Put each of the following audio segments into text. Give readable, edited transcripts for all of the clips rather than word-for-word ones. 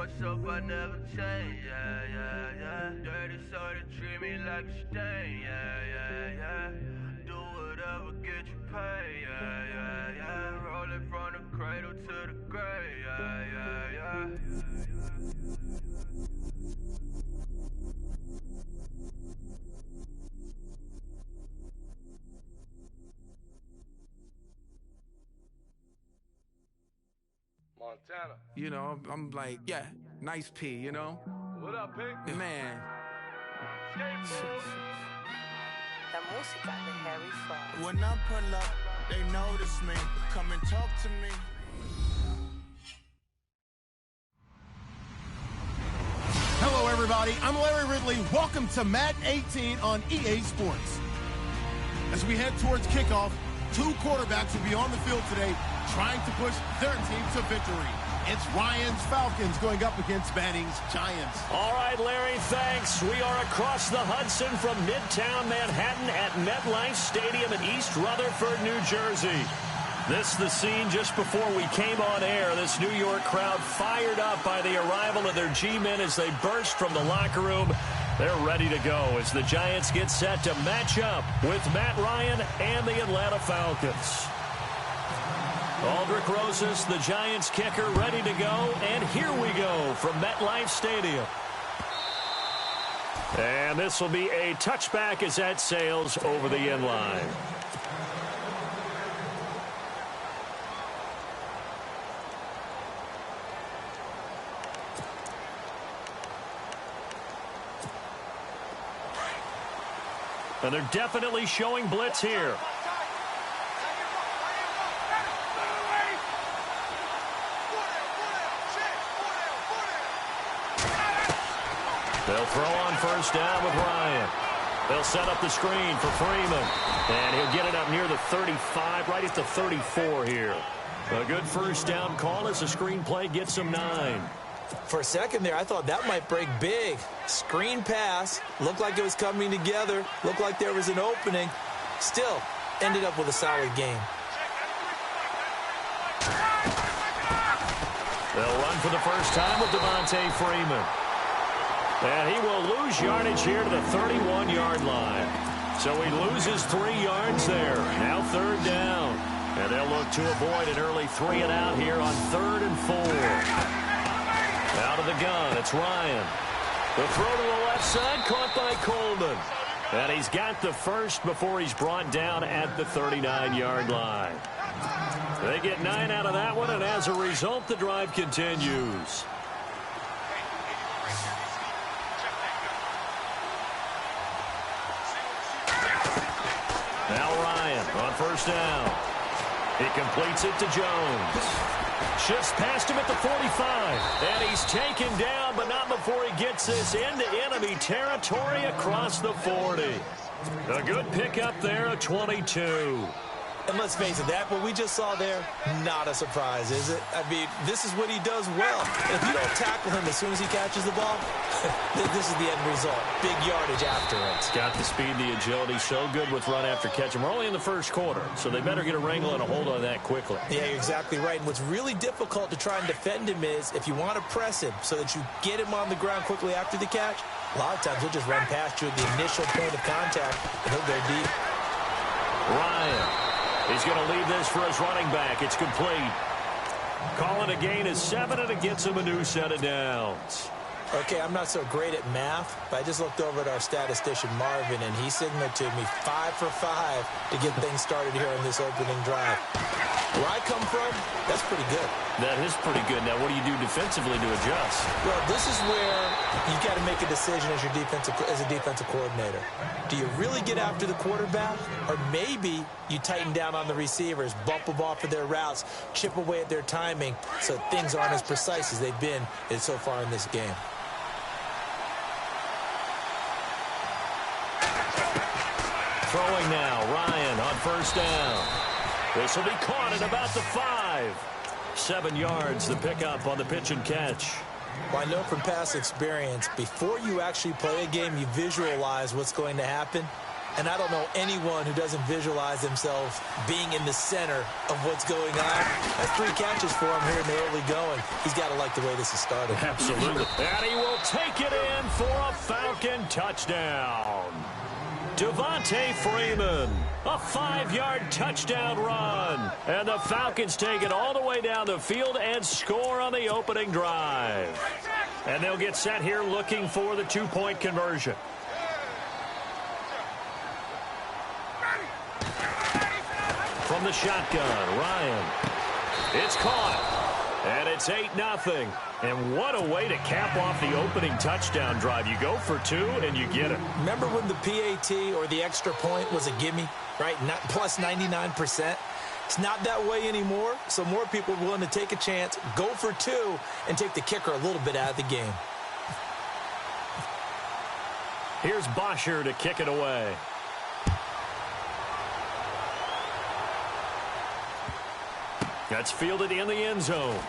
myself, I never change, yeah, yeah, yeah. Dirty soul to treat me like a stain, yeah, yeah, yeah. Do whatever, get you paid, yeah, yeah, yeah. Rolling from the cradle to the grave, yeah, yeah, yeah. Montana. You know, I'm like, yeah, nice P, you know? What up, Pink? Man. La música de Harry Fraud. When I pull up, they notice me. Come and talk to me. Hello, everybody. I'm Larry Ridley. Welcome to Madden 18 on EA Sports. As we head towards kickoff, two quarterbacks will be on the field today trying to push their team to victory. It's Ryan's Falcons going up against Manning's Giants. All right, Larry, thanks. We are across the Hudson from Midtown Manhattan at MetLife Stadium in East Rutherford, New Jersey. This is the scene just before we came on air. This New York crowd fired up by the arrival of their G-men as they burst from the locker room. They're ready to go as the Giants get set to match up with Matt Ryan and the Atlanta Falcons. Aldrich Rosas, the Giants kicker, ready to go. And here we go from MetLife Stadium. And this will be a touchback as that sails over the end line. And they're definitely showing blitz here. They'll throw on first down with Ryan. They'll set up the screen for Freeman. And he'll get it up near the 35, right at the 34 here. A good first down call as the screen play gets him 9. For a second there, I thought that might break big. Screen pass. Looked like it was coming together. Looked like there was an opening. Still, ended up with a solid game. They'll run for the first time with Devontae Freeman. And he will lose yardage here to the 31-yard line. So he loses 3 yards there. Now third down. And they'll look to avoid an early 3-and-out here on 3rd and 4. Out of the gun, it's Ryan. The throw to the left side, caught by Coleman. And he's got the first before he's brought down at the 39-yard line. They get 9 out of that one, and as a result, the drive continues. Now Ryan on first down. He completes it to Jones. Shifts past him at the 45. And he's taken down, but not before he gets this into enemy territory across the 40. A good pickup there at 22. And let's face it, that what we just saw there, not a surprise, is it? I mean, this is what he does well. If you don't tackle him as soon as he catches the ball, this is the end result. Big yardage after it. It's got the speed, the agility, so good with run after catch. And we're only in the first quarter, so they better get a wrangle and a hold on that quickly. Yeah, you're exactly right. And what's really difficult to try and defend him is if you want to press him so that you get him on the ground quickly after the catch, a lot of times he'll just run past you at the initial point of contact, and he'll go deep. Ryan. He's going to leave this for his running back. It's complete. Calling a gain of 7, and it gets him a new set of downs. Okay, I'm not so great at math, but I just looked over at our statistician, Marvin, and he signaled to me 5 for 5 to get things started here on this opening drive. Where I come from, that's pretty good. That is pretty good. Now, what do you do defensively to adjust? Well, this is where you got to make a decision as a defensive coordinator. Do you really get after the quarterback, or maybe you tighten down on the receivers, bump them off of their routes, chip away at their timing so things aren't as precise as they've been so far in this game? Throwing now, Ryan on first down. This will be caught at about the 5. 7 yards, the pickup on the pitch and catch. Well, I know from past experience, before you actually play a game, you visualize what's going to happen. And I don't know anyone who doesn't visualize themselves being in the center of what's going on. That's 3 catches for him here in the early going. He's got to like the way this has started. Absolutely. And he will take it in for a Falcon touchdown. Devontae Freeman, a 5-yard touchdown run. And the Falcons take it all the way down the field and score on the opening drive. And they'll get set here looking for the 2-point conversion. From the shotgun, Ryan. It's caught. And it's 8-0. And what a way to cap off the opening touchdown drive. You go for 2 and you get it. Remember when the PAT or the extra point was a gimme, right? Not plus 99%. It's not that way anymore, so more people are willing to take a chance, go for 2, and take the kicker a little bit out of the game. Here's Bosher to kick it away. That's fielded in the end zone.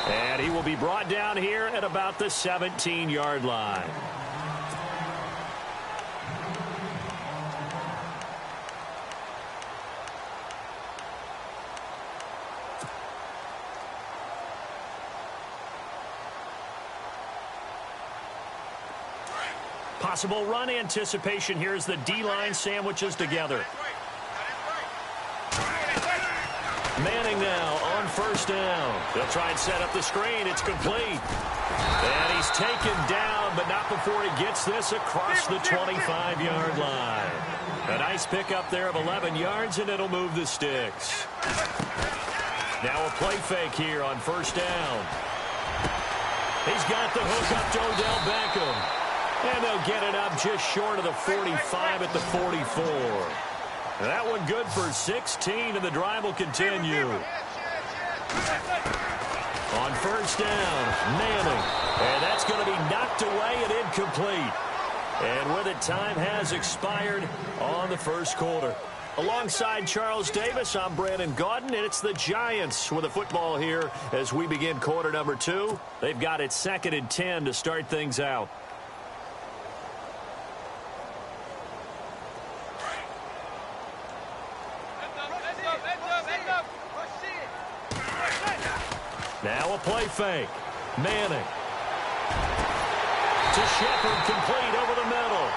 And he will be brought down here at about the 17-yard line. Possible run anticipation here as the D-line sandwiches together. Manning now on first down. They'll try and set up the screen. It's complete. And he's taken down, but not before he gets this across the 25-yard line. A nice pickup there of 11 yards, and it'll move the sticks. Now a play fake here on first down. He's got the hook up to Odell Beckham. And they'll get it up just short of the 45 at the 44. That one good for 16, and the drive will continue. On first down, Manning. And that's going to be knocked away and incomplete. And with it, time has expired on the first quarter. Alongside Charles Davis, I'm Brandon Gaudin, and it's the Giants with the football here as we begin quarter number 2. They've got it 2nd and 10 to start things out. Now a play fake. Manning. To Shepard, complete over the middle.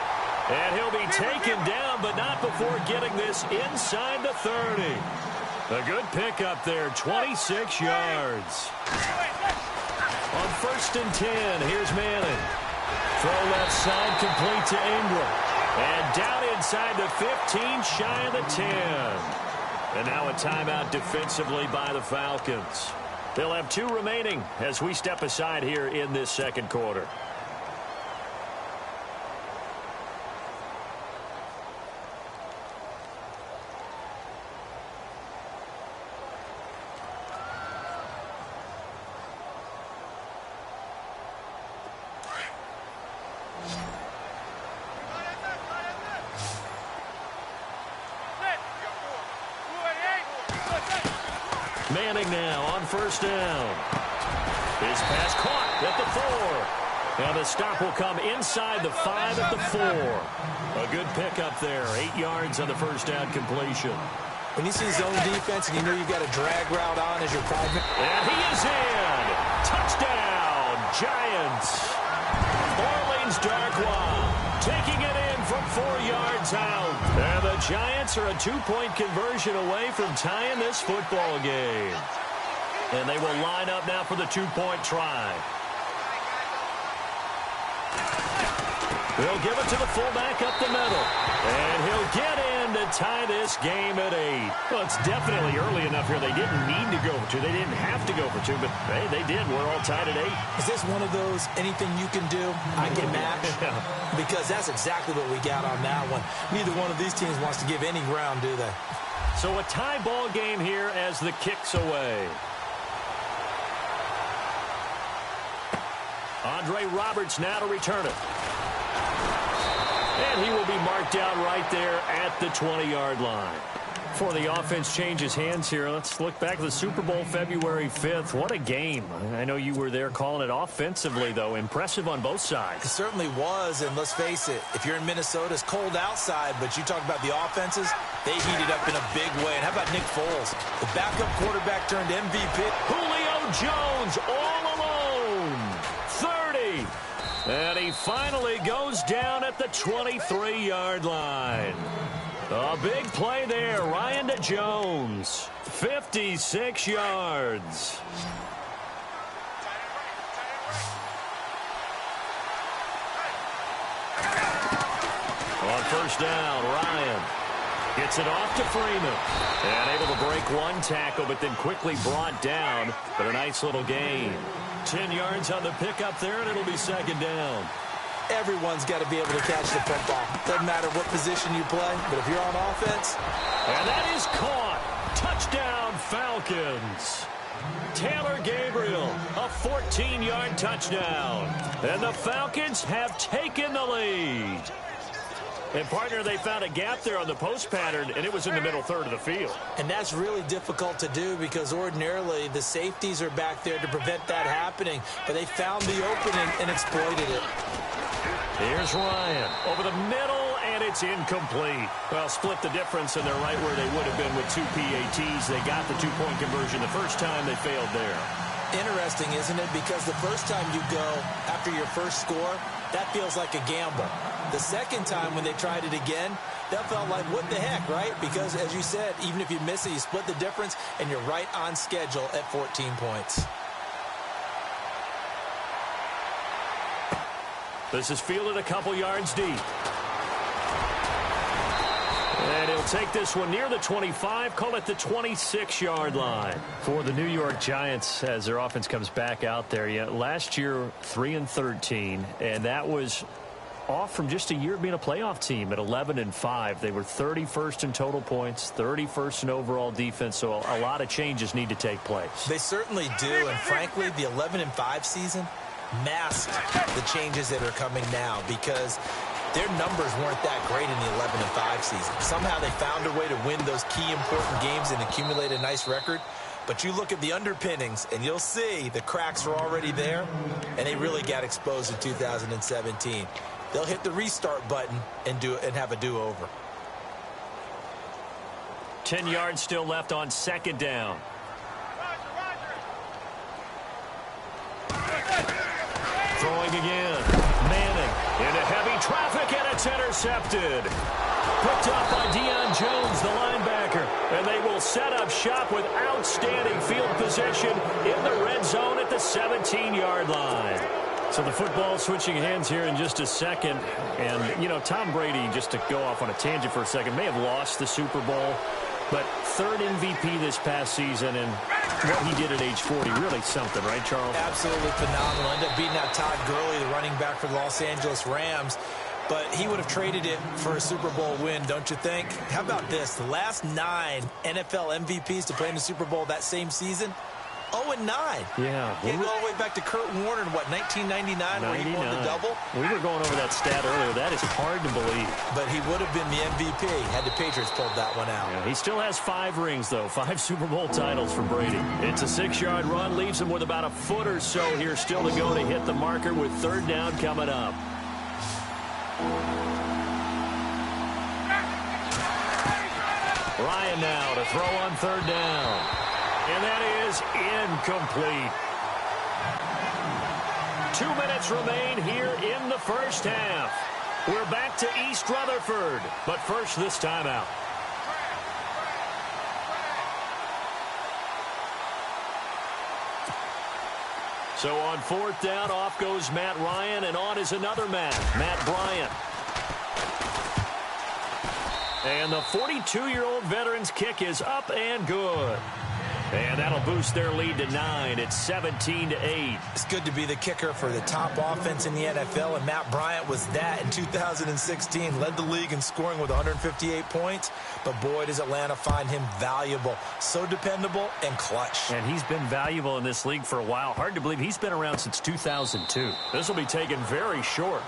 And he'll be taken down, but not before getting this inside the 30. A good pickup there, 26 yards. On first and 10, here's Manning. Throw left side, complete to Ingram. And down inside the 15, shy of the 10. And now a timeout defensively by the Falcons. They'll have 2 remaining as we step aside here in this second quarter. Manning now on first down. His pass caught at the 4. And the stop will come inside the 5 at the 4. A good pickup there. 8 yards on the first down completion. When you see zone defense and you know you've got a drag route on as your private. And he is in. Touchdown, Giants. Orleans Darkwa taking it in from 4 yards out. And the Giants are a 2-point conversion away from tying this football game. And they will line up now for the 2-point try. They'll give it to the fullback up the middle. And he'll get in to tie this game at 8. Well, it's definitely early enough here. They didn't need to go for 2. They didn't have to go for 2, but hey, they did. We're all tied at 8. Is this one of those anything you can do, I can match? Yeah. Because that's exactly what we got on that one. Neither one of these teams wants to give any ground, do they? So a tie ball game here as the kick's away. Andre Roberts now to return it. And he will be marked out right there at the 20-yard line. before the offense changes hands here, let's look back at the Super Bowl February 5th. What a game. I know you were there calling it offensively, though. Impressive on both sides. It certainly was, and let's face it, if you're in Minnesota, it's cold outside, but you talk about the offenses, they heated up in a big way. And how about Nick Foles? The backup quarterback turned MVP. Julio Jones all alone. 30. And he finally goes down at the 23-yard line. A big play there. Ryan to Jones. 56 yards. On first down, Ryan gets it off to Freeman. And able to break one tackle, but then quickly brought down. But a nice little gain. 10 yards on the pickup there, and it'll be second down. Everyone's got to be able to catch the football. Doesn't matter what position you play, but if you're on offense. And that is caught. Touchdown, Falcons. Taylor Gabriel, a 14-yard touchdown. And the Falcons have taken the lead. And, partner, they found a gap there on the post pattern, and it was in the middle third of the field. And that's really difficult to do because ordinarily the safeties are back there to prevent that happening. But they found the opening and exploited it. Here's Ryan over the middle, and it's incomplete. Well, split the difference, and they're right where they would have been with two PATs. They got the two-point conversion the first time. They failed there. Interesting, isn't it? Because the first time you go after your first score, that feels like a gamble. The second time when they tried it again, that felt like, what the heck, right? Because, as you said, even if you miss it, you split the difference, and you're right on schedule at 14 points. This is fielded a couple yards deep. And he'll take this one near the 25, call it the 26-yard line. For the New York Giants, as their offense comes back out there, last year 3-13, and that was off from just a year of being a playoff team at 11-5. They were 31st in total points, 31st in overall defense, so a lot of changes need to take place. They certainly do, and frankly, the 11-5 season masked the changes that are coming now because their numbers weren't that great in the 11-5 season. Somehow they found a way to win those key important games and accumulate a nice record. But you look at the underpinnings, and you'll see the cracks are already there, and they really got exposed in 2017. They'll hit the restart button and have a do-over. 10 yards still left on second down. Throwing again. Manning into heavy traffic, and it's intercepted. Picked up by Deion Jones, the linebacker. And they will set up shop with outstanding field position in the red zone at the 17-yard line. So the football switching hands here in just a second. And, you know, Tom Brady, just to go off on a tangent for a second, may have lost the Super Bowl. But third MVP this past season, and what he did at age 40, really something, right, Charles? Absolutely phenomenal. Ended up beating out Todd Gurley, the running back for the Los Angeles Rams. But he would have traded it for a Super Bowl win, don't you think? How about this? The last 9 NFL MVPs to play in the Super Bowl that same season, 0-9. Yeah. You go all the way back to Kurt Warner in, 1999, where he won the double? We were going over that stat earlier. That is hard to believe. But he would have been the MVP had the Patriots pulled that one out. Yeah, he still has 5 rings, though. 5 Super Bowl titles for Brady. It's a 6-yard run. Leaves him with about a foot or so here still to go to hit the marker with third down coming up. Ryan now to throw on third down. And that is incomplete. 2 minutes remain here in the first half. We're back to East Rutherford, but first this timeout. So on fourth down, off goes Matt Ryan, and on is another Matt Bryant. And the 42-year-old veteran's kick is up and good. And that'll boost their lead to 9. It's 17-8. It's good to be the kicker for the top offense in the NFL, and Matt Bryant was that in 2016. Led the league in scoring with 158 points, but boy, does Atlanta find him valuable. So dependable and clutch. And he's been valuable in this league for a while. Hard to believe he's been around since 2002. This will be taken very short.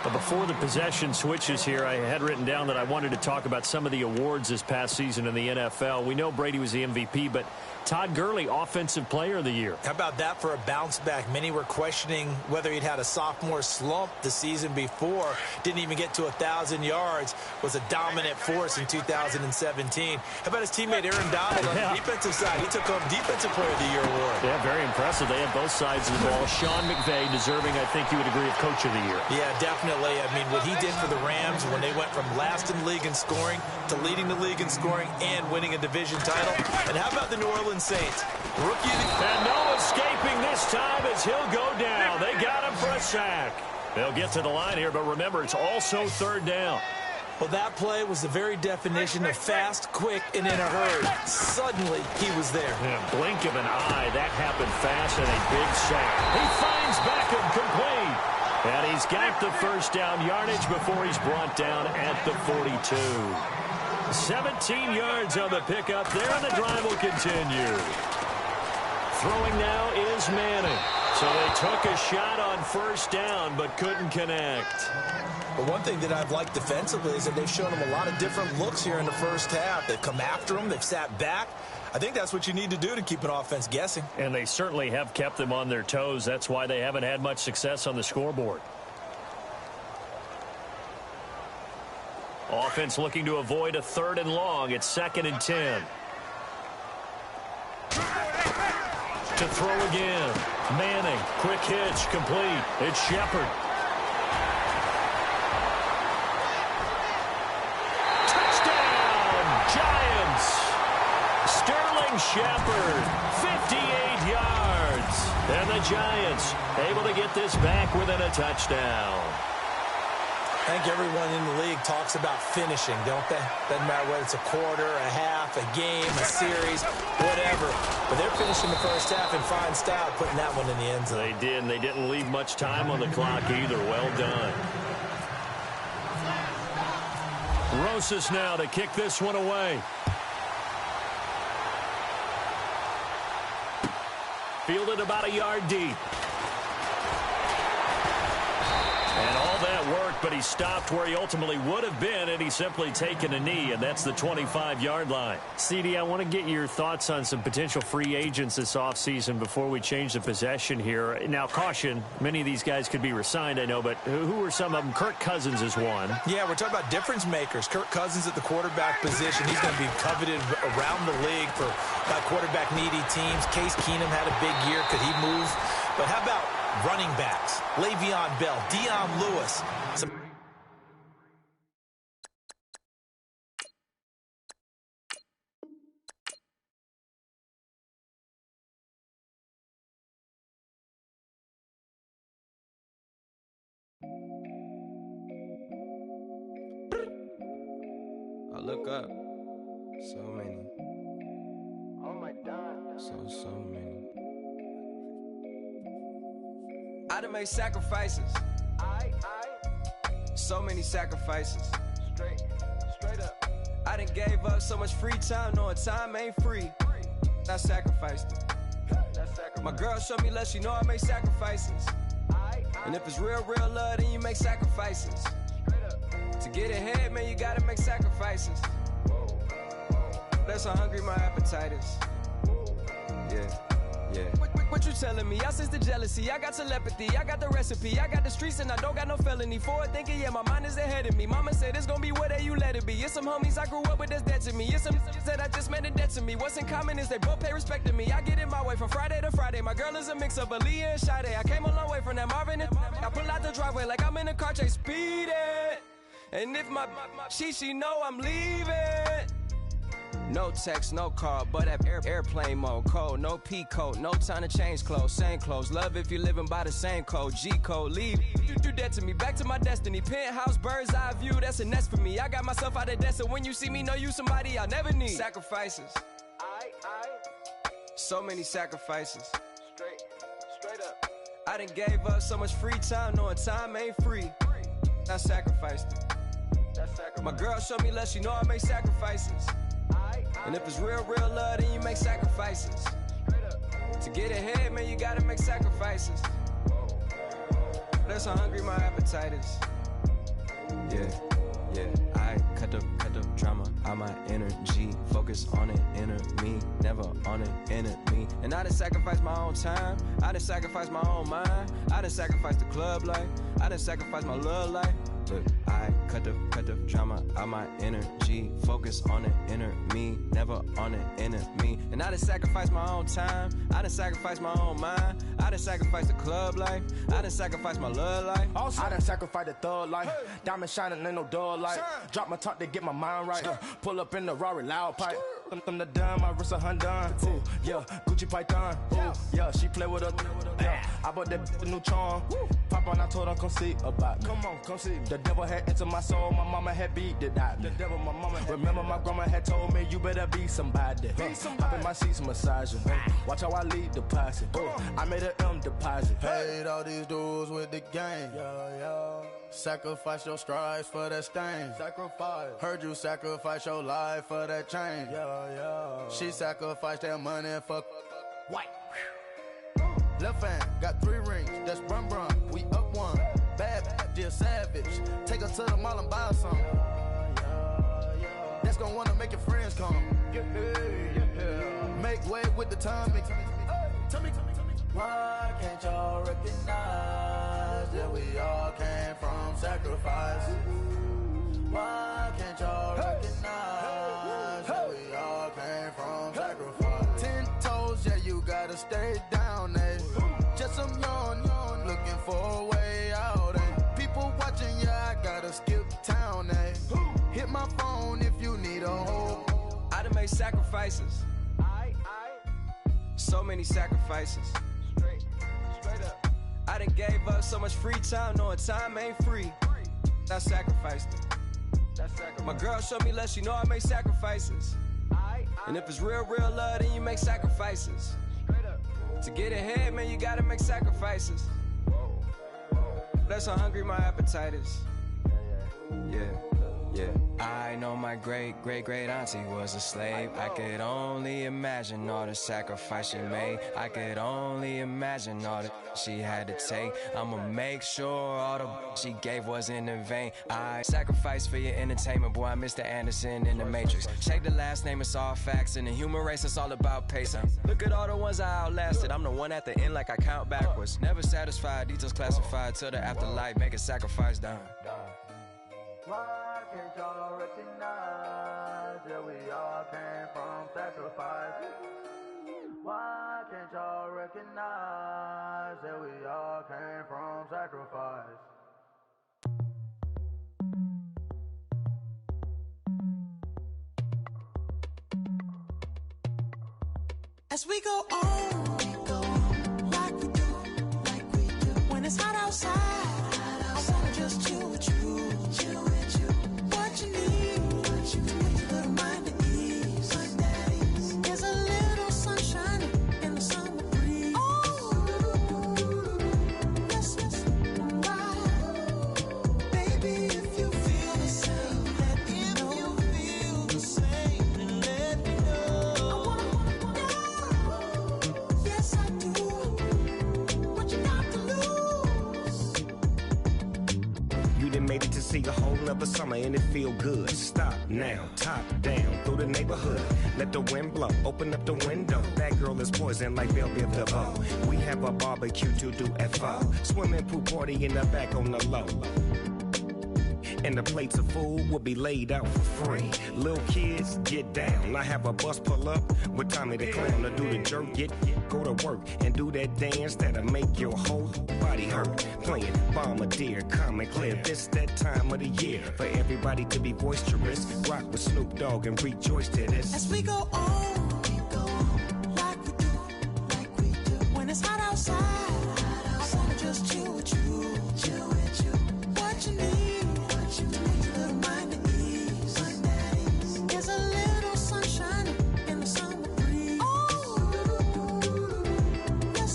But before the possession switches here, I had written down that I wanted to talk about some of the awards this past season in the NFL. We know Brady was the MVP, but Todd Gurley, Offensive Player of the Year. How about that for a bounce back? Many were questioning whether he'd had a sophomore slump the season before. Didn't even get to 1,000 yards. Was a dominant force in 2017. How about his teammate Aaron Donald on the defensive side? He took home Defensive Player of the Year award. Yeah, very impressive. They had both sides of the ball. Sean McVay deserving, I think you would agree, of Coach of the Year. Yeah, definitely. I mean, what he did for the Rams when they went from last in the league in scoring to leading the league in scoring and winning a division title. And how about the New Orleans Saints? Rookie of the... And no escaping this time as he'll go down. They got him for a sack. They'll get to the line here, but remember, it's also third down. Well, that play was the very definition of fast, quick, and in a hurry. Suddenly, he was there. In a blink of an eye, that happened fast and a big sack. He finds Beckham complete. And he's got the first down yardage before he's brought down at the 42. 17 yards on the pickup there, and the drive will continue. Throwing now is Manning. So they took a shot on first down, but couldn't connect. But one thing that I've liked defensively is that they've shown him a lot of different looks here in the first half. They've come after him. They've sat back. I think that's what you need to do to keep an offense guessing. And they certainly have kept them on their toes. That's why they haven't had much success on the scoreboard. Offense looking to avoid a 3rd and long. It's 2nd and 10. To throw again. Manning, quick hitch, complete. It's Shepard. Touchdown, Giants. Sterling Shepard, 58 yards. And the Giants able to get this back within a touchdown. I think everyone in the league talks about finishing, don't they? Doesn't matter whether it's a quarter, a half, a game, a series, whatever. But they're finishing the first half in fine style, putting that one in the end zone. They did, and they didn't leave much time on the clock either. Well done. Rosas now to kick this one away. Fielded about a yard deep. And all that worked, but he stopped where he ultimately would have been, and he's simply taken a knee, and that's the 25-yard line. CD, I want to get your thoughts on some potential free agents this offseason before we change the possession here. Now, caution, many of these guys could be re-signed, I know, but who are some of them? Kirk Cousins is one. Yeah, we're talking about difference makers. Kirk Cousins at the quarterback position. He's going to be coveted around the league for quarterback-needy teams. Case Keenum had a big year. Could he move? But how about running backs? Le'Veon Bell, Dion Lewis. I look up. So many. Oh my God. So many. I done made sacrifices. So many sacrifices. Straight up. I done gave up so much free time, knowing time ain't free. I sacrificed it. My girl showed me love, she know I make sacrifices. And if it's real love, then you make sacrifices. To get ahead, man, you gotta make sacrifices. That's how hungry my appetite is. Yeah. What you telling me? I sense the jealousy. I got telepathy. I got the recipe. I got the streets and I don't got no felony. Forward thinking, yeah, my mind is ahead of me. Mama said it's gonna be whatever you let it be. It's some homies I grew up with that's dead to me. It's some that I just made a debt to me. What's in common is they both pay respect to me. I get in my way from Friday to Friday. My girl is a mix of Aaliyah and Sade. I came a long way from that Marvin and I pull out the driveway like I'm in a car chase speeding. And if my she know I'm leaving. No text, no call, but at airplane mode. Code, no P code, no time to change clothes. Same clothes, love if you're living by the same code. G code, leave. You do that to me, back to my destiny. Penthouse, bird's eye view, that's a nest for me. I got myself out of debt, so when you see me, know you somebody I'll never need. Sacrifices. So many sacrifices. Straight up. I done gave up so much free time, knowing time ain't free. I sacrificed it. My girl showed me love, she know I make sacrifices. And if it's real love, then you make sacrifices. To get ahead, man, you gotta make sacrifices. That's how hungry my appetite is. Yeah, I cut the drama out my energy. Focus on it, inner me, never on it, enemy. And I done sacrificed my own time, I done sacrificed my own mind, I done sacrificed the club life, I done sacrificed my love life. But I cut the drama out my energy. Focus on it, inner me, never on it, enemy. And I done sacrificed my own time, I done sacrificed my own mind, I done sacrificed the club life, I done sacrificed my love life. Also, I done sacrificed the thug life. Hey. Diamond shining, ain't no dull light. Drop my top to get my mind right. Pull up in the Rari loud pipe. Them the dime, my wrist a Hyundai. Ooh, yeah, Gucci Python. Ooh, yeah, she play with her. Yeah, I bought that new charm. Pop on, I told her come see about me. Come on, come see me. The devil had entered my soul, my mama had beat the die. The devil, my mama had remember my grandma had told me you better be somebody. Hop in my seats, massaging. Watch how I lead the posse. I made an M deposit. Paid all these dudes with the game. Yeah. Sacrifice your strides for that stain. Sacrifice. Heard you sacrifice your life for that change. Yeah. She sacrificed that money for white. Left hand got 3 rings. That's brum brum. We up one. Bad, dear savage. Take her to the mall and buy her some. That's gonna wanna make your friends come. Make way with the timing. Tell me. Why can't y'all recognize that we all came from sacrifice? Why can't y'all recognize that we all came from sacrifice? 10 toes, yeah, you gotta stay down, eh? Just some yawn, looking for a way out, eh? People watching, yeah, I gotta skip town, eh? Hit my phone if you need a hold. I done made sacrifices. So many sacrifices. Straight up. I done gave up so much free time, knowing time ain't free. I sacrificed it. My girl showed me love, she know I make sacrifices. And if it's real love, then you make sacrifices. To get ahead, man, you gotta make sacrifices. That's how hungry my appetite is. Yeah. I know my great auntie was a slave. I could only imagine all the sacrifice she made. I could only imagine all that she had to take. I'ma make sure all the she gave wasn't in vain. I sacrificed for your entertainment, boy. I'm Mr. Anderson in the Matrix. Shake the last name, it's all facts. In the human race, it's all about pacing. Look at all the ones I outlasted. I'm the one at the end like I count backwards. Never satisfied, details classified till the afterlife. Make a sacrifice down. Why can't y'all recognize that we all came from sacrifice? Why can't y'all recognize that we all came from sacrifice? As we go on, like we do. When it's hot outside, I wanna just chill with you. What you need, to make your little mind at ease. There's a little sunshine in the summer breeze. Yes, right. Baby, if you feel the same, let me know. If you feel the same, then let me know. I wanna know. Yes, I do. What you got to lose? You done made it to see a whole nother summer and it feel good. Stop now, top down through the neighborhood. Let the wind blow, open up the window. That girl is poison like Belleville DeVoe. We have a barbecue to do FO. Swimming pool party in the back on the low. And the plates of food will be laid out for free. Little kids, get down. I have a bus pull up with Tommy the Clown to do the jerk. Go to work and do that dance that'll make your whole body hurt. Playing Bombardier, Common Clear. This that time of the year for everybody to be boisterous. Rock with Snoop Dogg and rejoice to this. As we go on, like we do. When it's hot outside, I wanna just chill with you. What you need, to make your little mind at ease. There's a little sunshine in the summer breeze. Yes,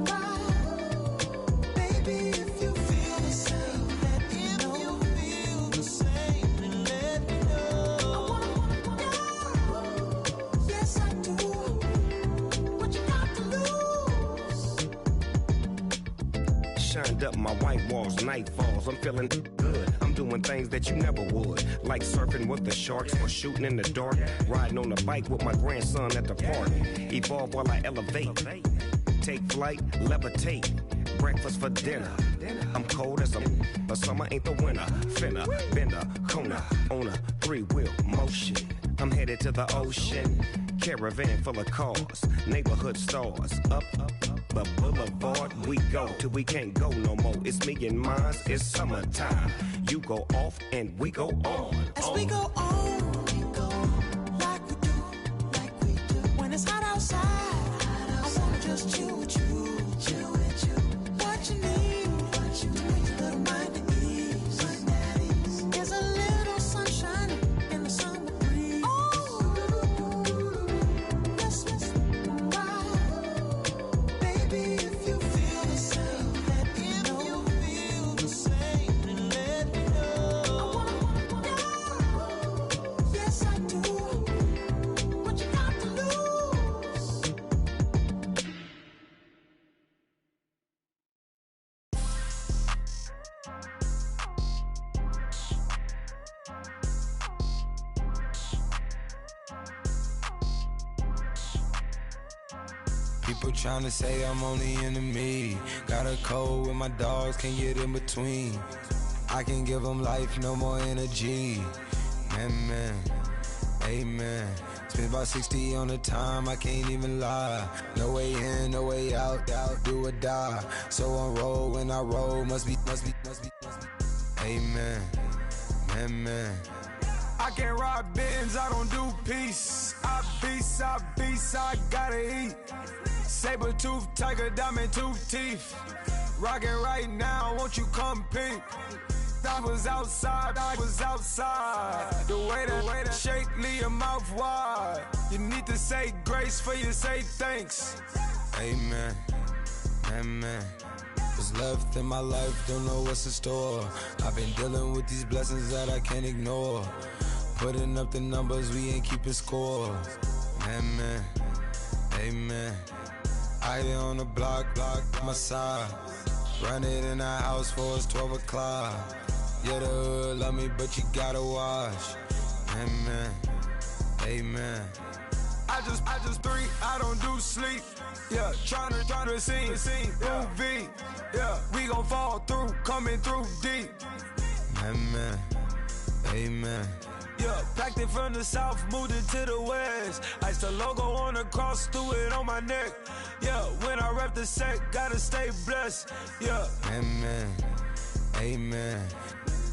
right. Baby, if you feel the same, let me know. If you feel the same, then let me know. I wanna know. Yes, I do. What you got to lose? Shined up my white walls, night falls. I'm feeling good. I'm I'm doing things that you never would, like surfing with the sharks or shooting in the dark, riding on a bike with my grandson at the park. Evolve while I elevate, take flight, levitate, breakfast for dinner. I'm cold as but summer ain't the winter. Finna, bender, Kona, on a 3-wheel motion. I'm headed to the ocean, caravan full of cars, neighborhood stars. Up the boulevard we go till we can't go no more. It's me and mine, it's summertime. You go off and we go on. As we go on, like we do. When it's hot outside, I wanna just chill with you. What you need, a little mind at ease. There's a little sunshine in the summer breeze. Let's ride. Baby, if you feel the same, let me know. If you feel the same, then let me know. I wanna know. Yes, I do. What you got to lose? People tryna say I'm on the enemy. Got a cold with my dogs, can't get in between. I can give them life, no more energy. Amen, amen. Spent about 60 on the time, I can't even lie. No way in, no way out, do or die. So on roll, when I roll, must be. Amen, amen. I can't ride Benz, I don't do peace. I beast, I gotta eat. Saber tooth, tiger, diamond tooth teeth. Rockin' right now, won't you come peep? I was outside. The way that shake, leave your mouth wide. You need to say grace for you say thanks. Amen, amen. What's left in my life, don't know what's in store. I've been dealing with these blessings that I can't ignore. Putting up the numbers, we ain't keeping score. Amen, amen. I be on the block, my side. Run it in the house for us 12 o'clock. Yeah, the hood love me, but you gotta watch. Amen, amen. I just three, I don't do sleep. Yeah, tryna sing, UV. Yeah, we gon' fall through, coming through deep. Amen, amen. Yeah, packed it from the south, moved it to the west. Iced the logo on the cross, threw it on my neck. Yeah, when I rep the set, gotta stay blessed. Yeah. Amen, amen.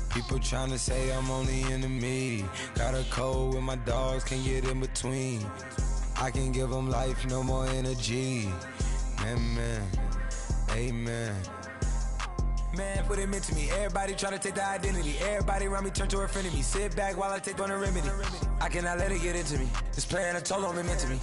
People tryna say I'm on the enemy. Got a cold with my dogs, can't get in between. I can give them life, no more energy. Amen, amen. Man, put him into me. Everybody try to take the identity. Everybody around me turn to a friend of me. Sit back while I take on the remedy. I cannot let it get into me. It's playing a toll on me mentally.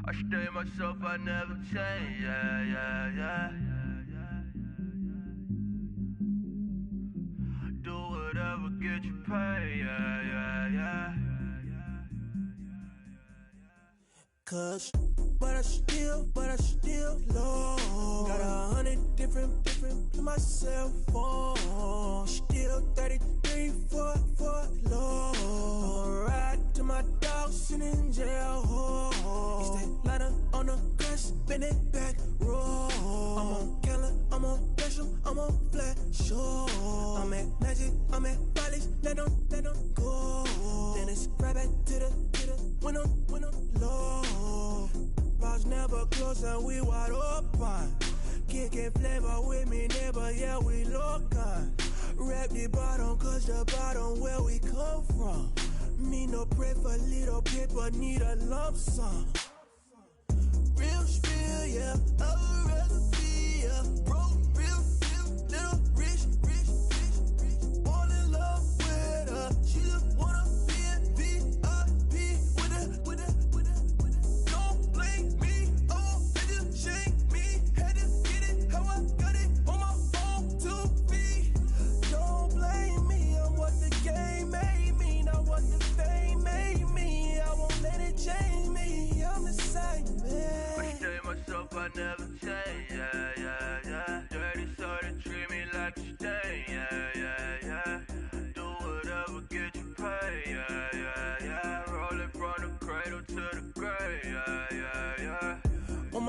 I stay myself, I never change, yeah. Do whatever, get you paid, yeah. Cause, but I still low. Got 100 different to my cell phone. Still 33 for low. I'ma ride to my dog sitting in jail. It's that ladder on the grass, spin it back, roll. I'm on Keller, I'm on Gresham, I'm on Flat Shore. I'm at Magic, I'm at Bally's, let them go. Then it's right back to the when I'm low. Bars never close and we wide open. Kicking flavor with me, neighbor, yeah, we local. Rap the bottom, cause the bottom where we come from. Me no pray for little paper, need a lump sum. Real spill, yeah, I'd rather be, yeah. Bro, real,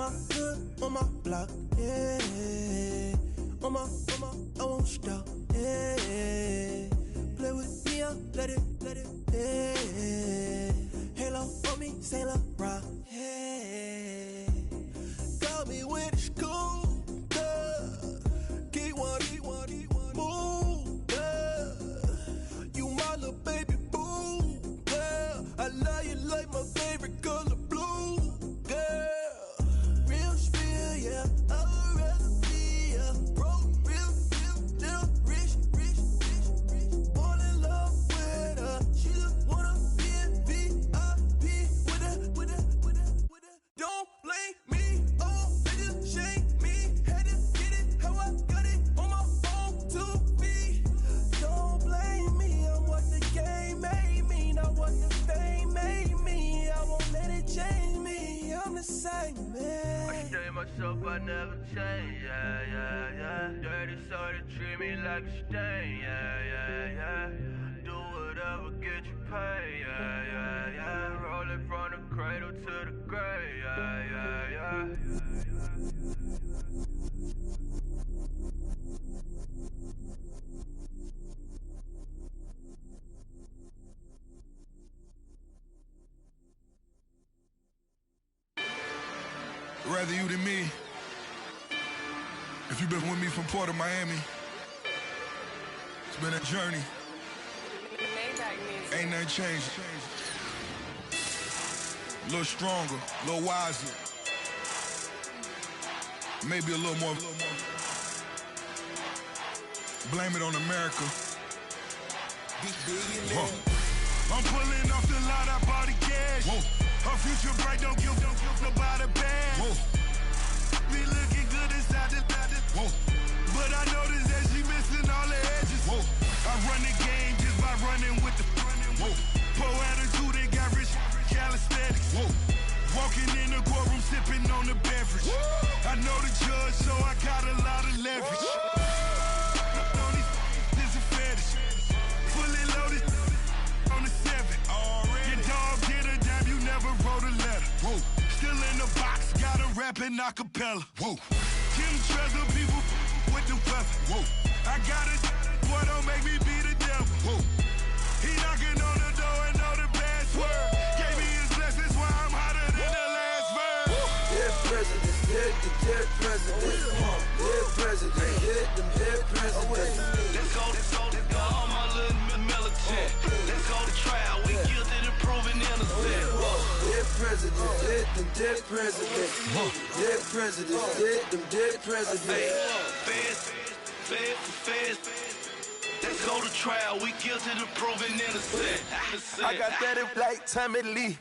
my hood, on my block, yeah. On my, I won't stop, yeah. Play with me, I'll let it, yeah. Halo on me, Sailor Rock, yeah. Got me with the school, keep one, move, yeah. You my little baby boo, yeah. I love you like my favorite color blue, girl. Real spill, yeah. I'd rather be a broke, real, still rich. Fall in love with her. She just wanna be a VIP with her. Don't blame me, oh, niggas shame me. Had to get it how I got it on my own 2 feet. Don't blame me, I'm what the game made me, not what the fame made me. I won't let it change me, I'm the same man. I stay myself, I never change, yeah. Dirty soda, treat me like a stain, yeah. Do whatever, get you paid, yeah. Roll it from the cradle to the grave, yeah. Rather you than me. If you've been with me from Port of Miami, it's been a journey. Ain't nothing changed. A little stronger, a little wiser. Maybe a little more. Blame it on America. I'm pulling off the lot, I bought the cash. Whoa. Her future bright, don't give nobody bad. Whoa. Be looking good inside the whoa. But I noticed that she missing all the edges. Whoa. I run the game just by running with the whoa. Poor attitude, they got rich calisthenics. Whoa. Walking in the courtroom, sipping on the beverage. Whoa. I know the judge, so I got a lot of leverage. On these, this is a fetish. Fully loaded on the 7. Your dog did a damn, you never wrote a letter. Whoa. Still in the box, got a rapping acapella. Whoa. Kim Treasure, people with the weapon. Whoa. I got it, boy, don't make me be the devil. Whoa. He knocking on the door and know the password. Gave me his blessings while I'm hotter than the last verse. Dead presidents, dead presidents. Dead presidents, dead presidents. Let's go, all my little militant. Let's go to trial, we guilty to proving innocent. Dead presidents, dead presidents. Dead presidents, dead presidents. Feds. Let's go to trial, we guilty to proving innocent. I got that in like Tommy Lee.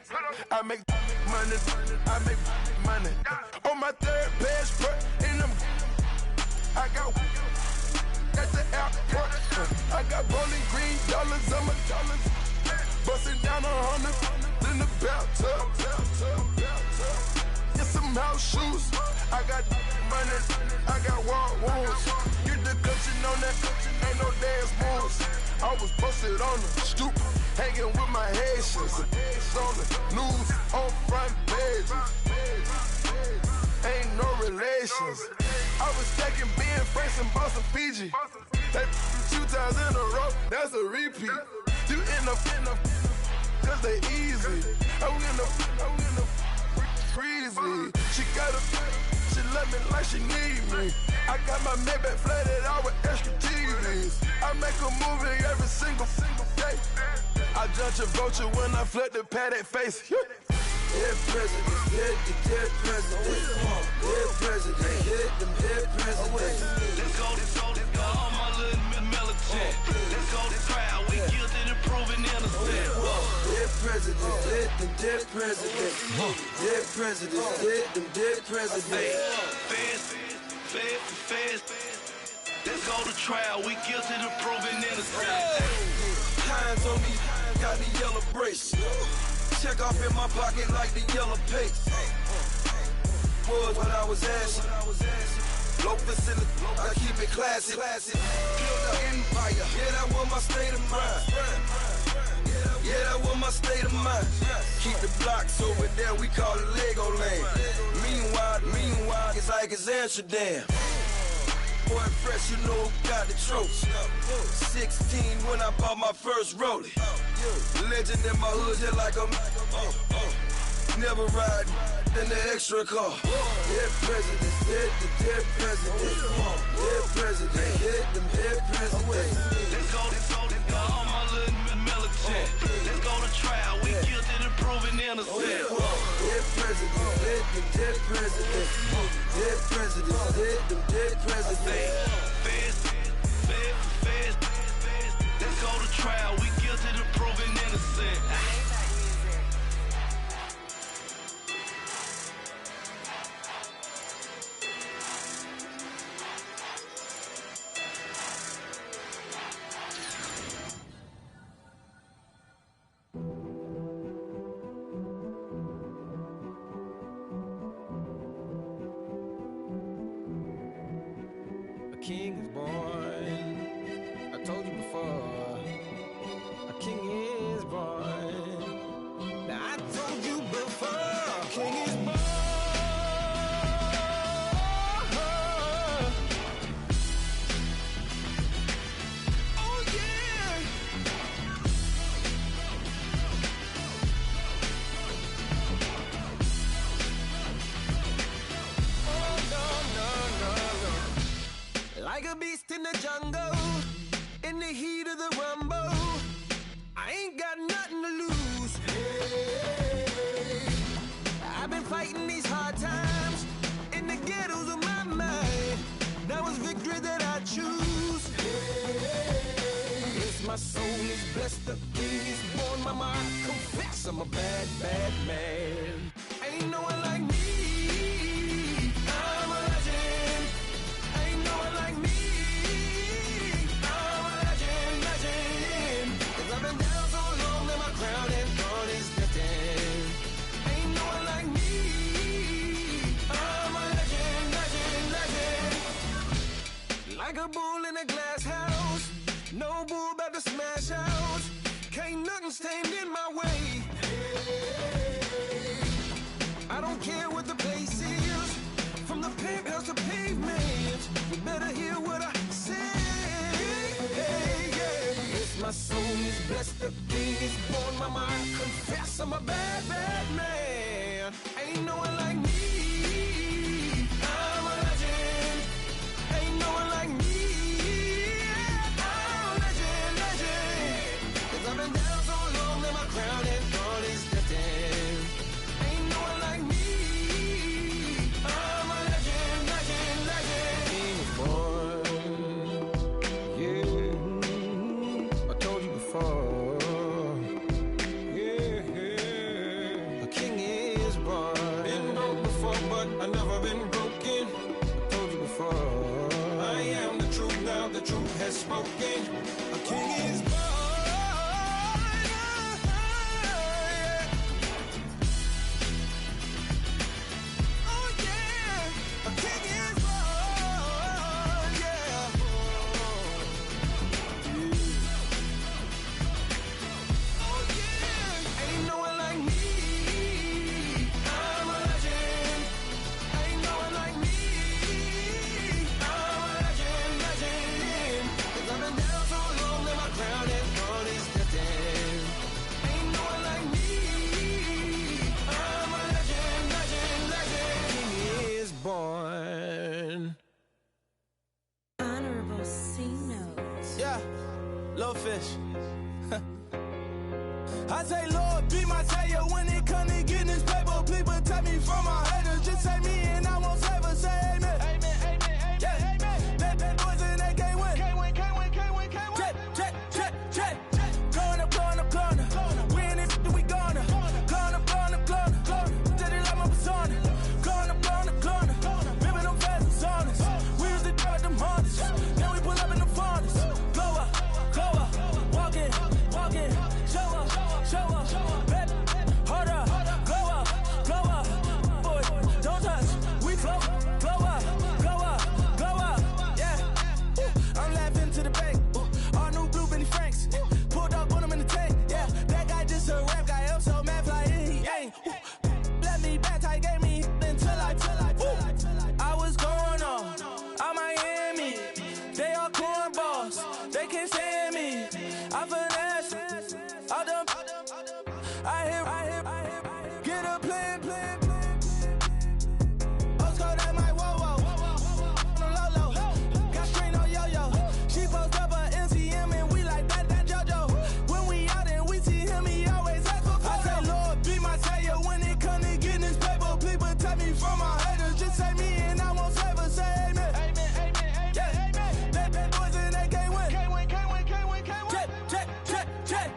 I make money. On my third passport, and I got at the airport. I got rolling green dollars on my dollars. Busting down 100 in the bathtub. Get some house shoes. I got money. I got war wounds. Get the cushion on that. Ain't no dance moves. I was posted on the stoop, hanging with my Haitians. On the news, on front pages. Ain't no relations. I was stacking being Franks and Boston, Fiji. That 2 times in a row, that's a repeat. You end up, cause they easy. I'm in the breezy. She love me like she need me. I got my Maybach flooded out with extra TVs. I make a movie every single day. I judge a vulture when I flood the Paddock face. Dead presidents, dead presidents. Dead presidents, dead presidents. Let's go, all my little militant. Let's go to trial, we guilty to proving innocent. Dead presidents, dead presidents. Dead presidents, dead presidents. Feds. Let's go to trial, we guilty to proving innocent. Hands on me, got the yellow brace. Check off in my pocket like the yellow paste. Was what I was asking. Low facility, I keep it classy. Build an empire, yeah, that was my state of mind. Yeah, that was my state of mind. Keep the blocks over there, we call it Lego Land. Meanwhile, it's like it's Amsterdam. Boy, fresh, you know who got the trophy. 16 when I bought my first rollie. Legend in my hood, just like a never ride in the extra car. Dead presidents, dead presidents. Dead presidents, dead presidents. Let's go all my little militant. Let's go to trial, we guilty to proven innocent. Dead presidents, dead presidents. Dead presidents, dead presidents. Feds. Let's go to trial, we guilty to proven innocent. King is born. I told you before. A king is born. Now I told you before. A king is born. Oh yeah. Like a beast in the jungle, in the heat of the rumble, I ain't got nothing to lose. Hey, I've been fighting these hard times in the ghettos of my mind. Now it's victory that I choose. Hey, yes, my soul is blessed, the king is born. Mama, I confess I'm a bad, bad man. Ain't no one like me. I'm a legend. Ain't no one like me. I'm a legend, legend. 'Cause I've been down so long that my crown and throne is destined. Ain't no one like me. I'm a legend, legend, legend. Like a bull in a glass house. No bull about to smash out. Can't nothing stand in my way. I don't care what the place is. From the penthouse to pavement, you better hear what I say. Hey, yeah. Yes, my soul is blessed, the king is born. Mama, I confess I'm a bad, bad man. Ain't no one like me. I'm a legend. Ain't no one like me. I'm a legend, legend. 'Cause I've been down so long that my crown and throne is destined. Ain't no one like me. I'm a legend, legend, legend. King is born. Yeah, I told you before. Yeah, a king is born. Been broke before, but I never been broken. I told you before. I am the truth now, the truth has spoken. A king is born. Honorable C notes. Yeah, little fish. I say, Lord, be my savior when it come to getting this paper. Please protect me from my haters. Just say me and I won't save her. Say amen. Amen, amen, amen, yeah. Amen. Bad boys and they can't win. Can't win, can't win, can't win, can't win. Check. Going up. Win it, we gonna. Gonna. Steady like my persona. Gonna. Ripping them fast and saunas. We used to drive them Hondas. Now we pull up in the Fondas. Glow up. the plan. Osco, that my whoa. No Lolo. Got screen on yo-yo. She post up a MCM and we like that JoJo. When we out and we see him, he always ask for photo. I say, Lord, be my savior when it come to getting this paper. Please protect me from my haters. Just say me and I won't save her. Say amen. That boys and they can't win. Check.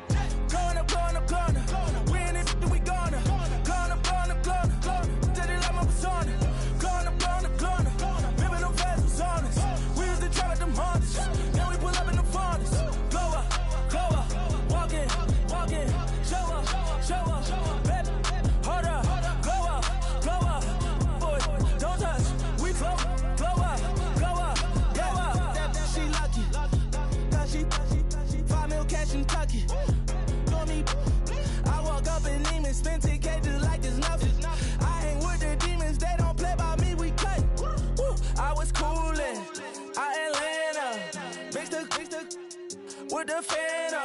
Corner. We in it, we gonna. Corner. Tell they like my persona. Corner. Remember them fast was honest. We used to trap at them hunters. Now we pull up in the furnace. Glow up. Walk in. Show up. Baby, hold up. Glow up. Boy, don't touch. We flow up. Yeah, she lucky. Cause she 5 mil cash in Kentucky. Know me, I walk up in demons, spend 10K just like it's nothing. I hang with the demons, they don't play by me, we cut. Woo. I was coolin', out Atlanta, mixed with the Fanta.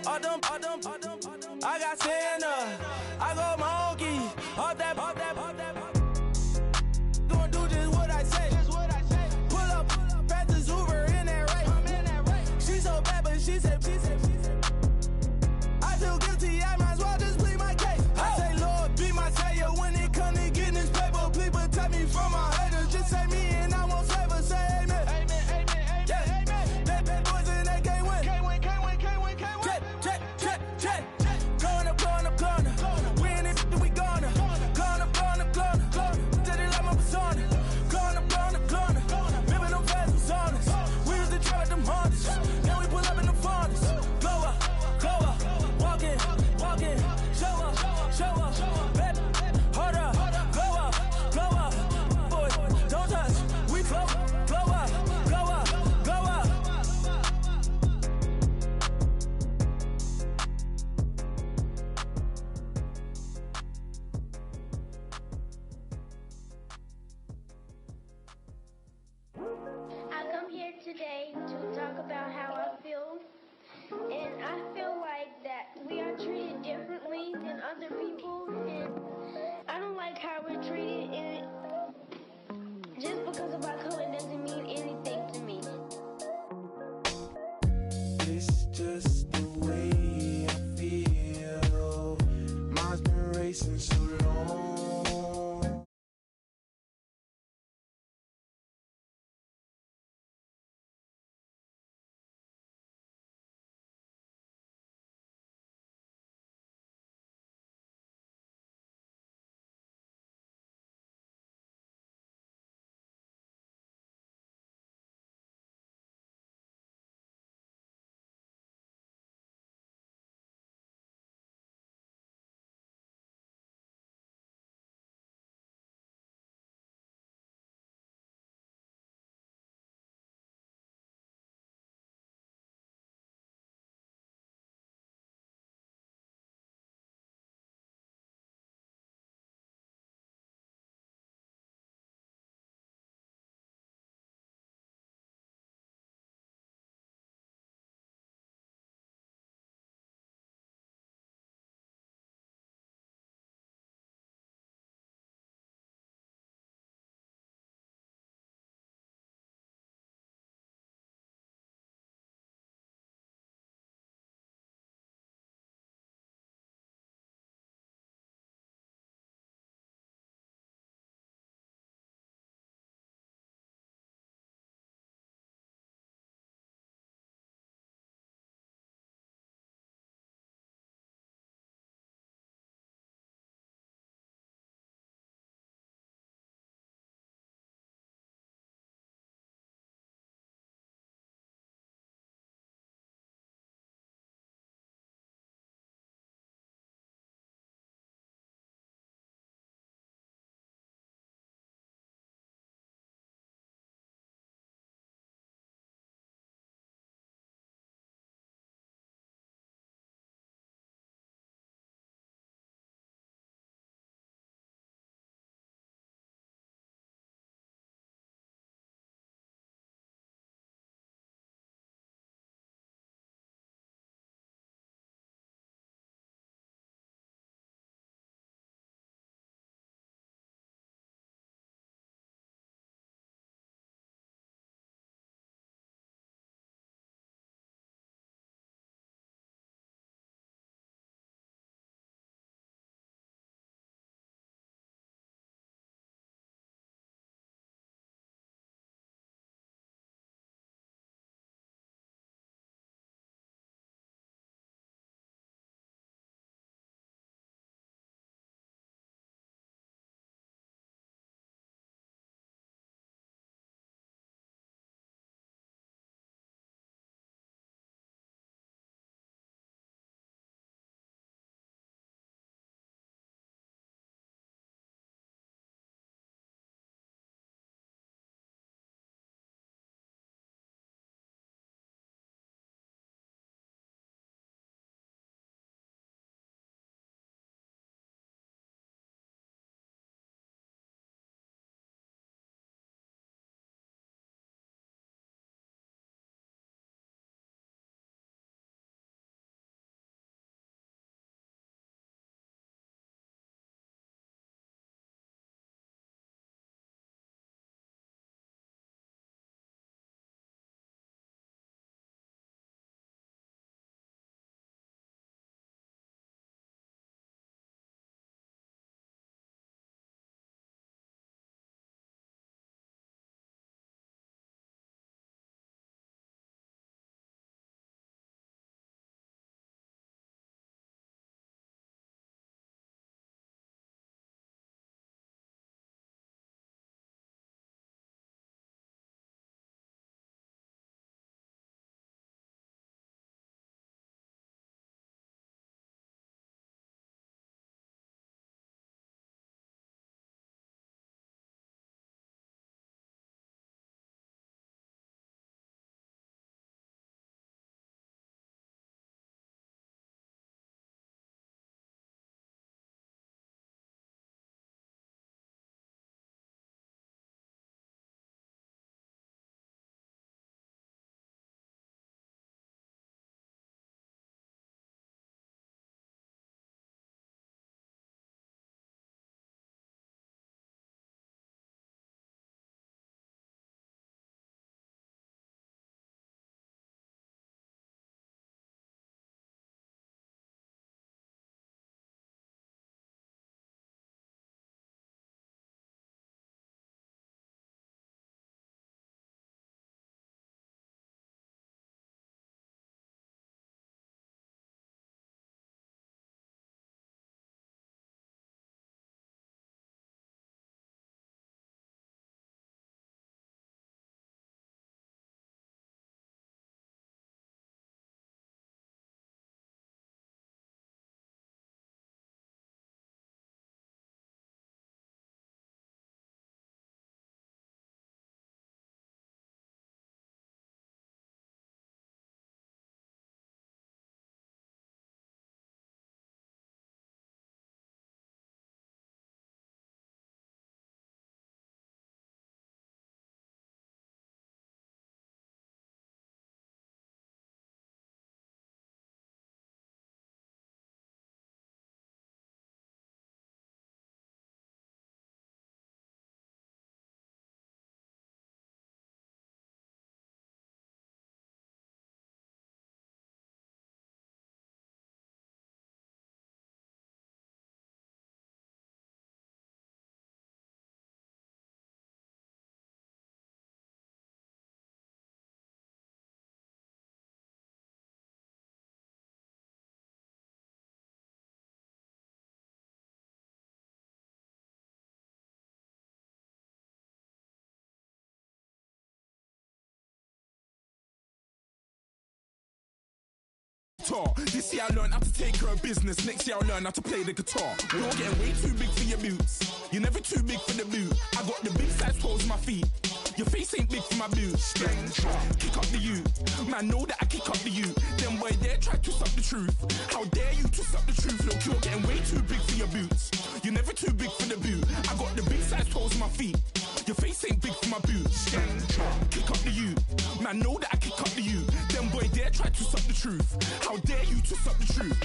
All them, I got Santa, I go monkey, all that. Gonna do just what I say. Pull up, pass the Uber in that race. She so bad, but she said. I feel guilty, I might as well just plead my case. I say, Lord, be my savior when it come to getting this paper. Please protect me from my haters. Just say me and I won't save her. Say amen. That boys and they can't win. Check. Corner. We in it, we gonna. Corner. Tell they like my persona. Corner. Remember them fast was honest. We used to trap at them hunters. Now we pull up in the furnace. Glow up. Walk in. Show up. Baby, hold up. Glow up. Boy, don't touch. We flow up. I come here today to talk about how I feel, and I feel like that we are treated differently than other people, and I don't like how we're treated, and just because of our color doesn't mean anything to me. It's just the way I feel. Mine's been racing so guitar. This year I learned how to take care of business. Next year I'll learn how to play the guitar. You're getting way too big for your boots. You're never too big for the boot. I got the big size toes on my feet. Your face ain't big for my boots. Kick up the you. Man, know that I kick up the you. Them boy there try to twist up the truth. How dare you twist up the truth? Look, you're getting way too big for your boots. You're never too big for the boot. I got the big size toes on my feet. Your face ain't big for my boots. Kick up the you. Man, know that I kick up the you. Them boy there try to twist up the truth. How dare you twist up the truth?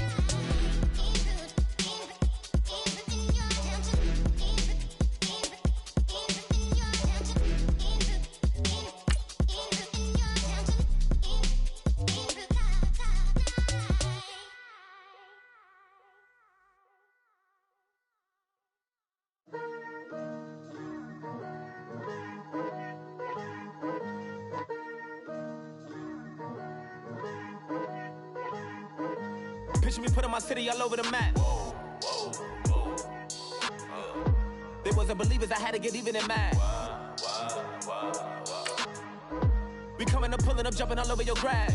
Picture me putting my city all over the map. They wasn't believers, I had to get even and mad. We coming up, pulling up, jumping all over your grass.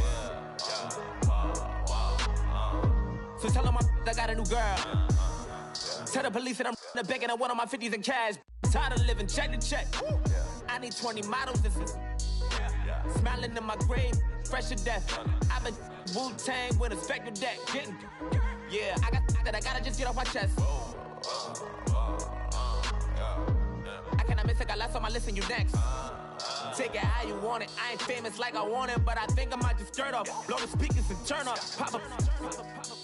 So tell them I got a new girl. Tell the police that I'm begging on one of my 50s in cash. Tired of living check to check. I need 20 models, this is smiling in my grave, fresh to death. I've been Wu-Tang with a spectral deck. Getting, yeah, I got that, I gotta just get off my chest. I cannot miss it, got last on my list and you next. Take it how you want it, I ain't famous like I want it, but I think I might just skirt off. Blow the speakers and turn up, pop up.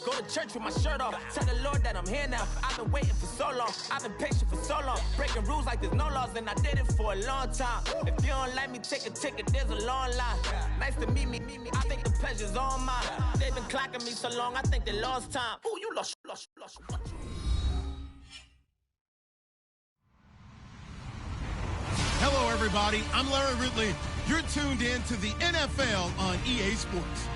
Go to church with my shirt off. Tell the Lord that I'm here now. I've been waiting for so long. I've been patient for so long. Breaking rules like there's no laws, and I did it for a long time. If you don't like me, take a ticket. There's a long line. Nice to meet me. I think the pleasure's all mine. They've been clocking me so long. I think they lost time. Ooh, you lost. Hello, everybody. I'm Larry Ridley. You're tuned in to the NFL on EA Sports.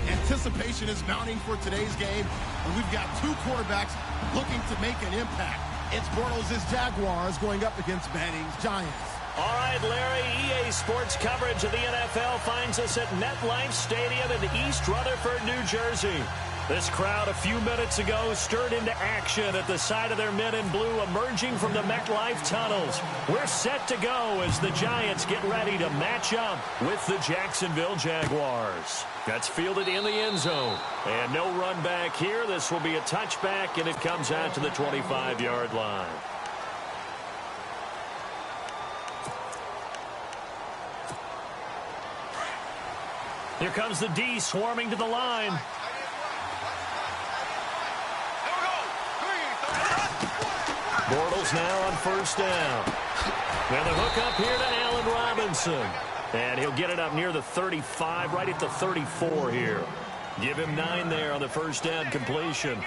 Anticipation is mounting for today's game, and we've got two quarterbacks looking to make an impact. It's Bortles' Jaguars going up against Manning's Giants. All right, Larry, EA Sports coverage of the NFL finds us at MetLife Stadium in East Rutherford, New Jersey. This crowd a few minutes ago stirred into action at the side of their men in blue emerging from the MetLife tunnels. We're set to go as the Giants get ready to match up with the Jacksonville Jaguars. That's fielded in the end zone. And no run back here. This will be a touchback, and it comes out to the 25-yard line. Here comes the D swarming to the line. Bortles now on first down. Now the hook up here to Allen Robinson. And he'll get it up near the 35, right at the 34 here. Give him 9 there on the first down completion.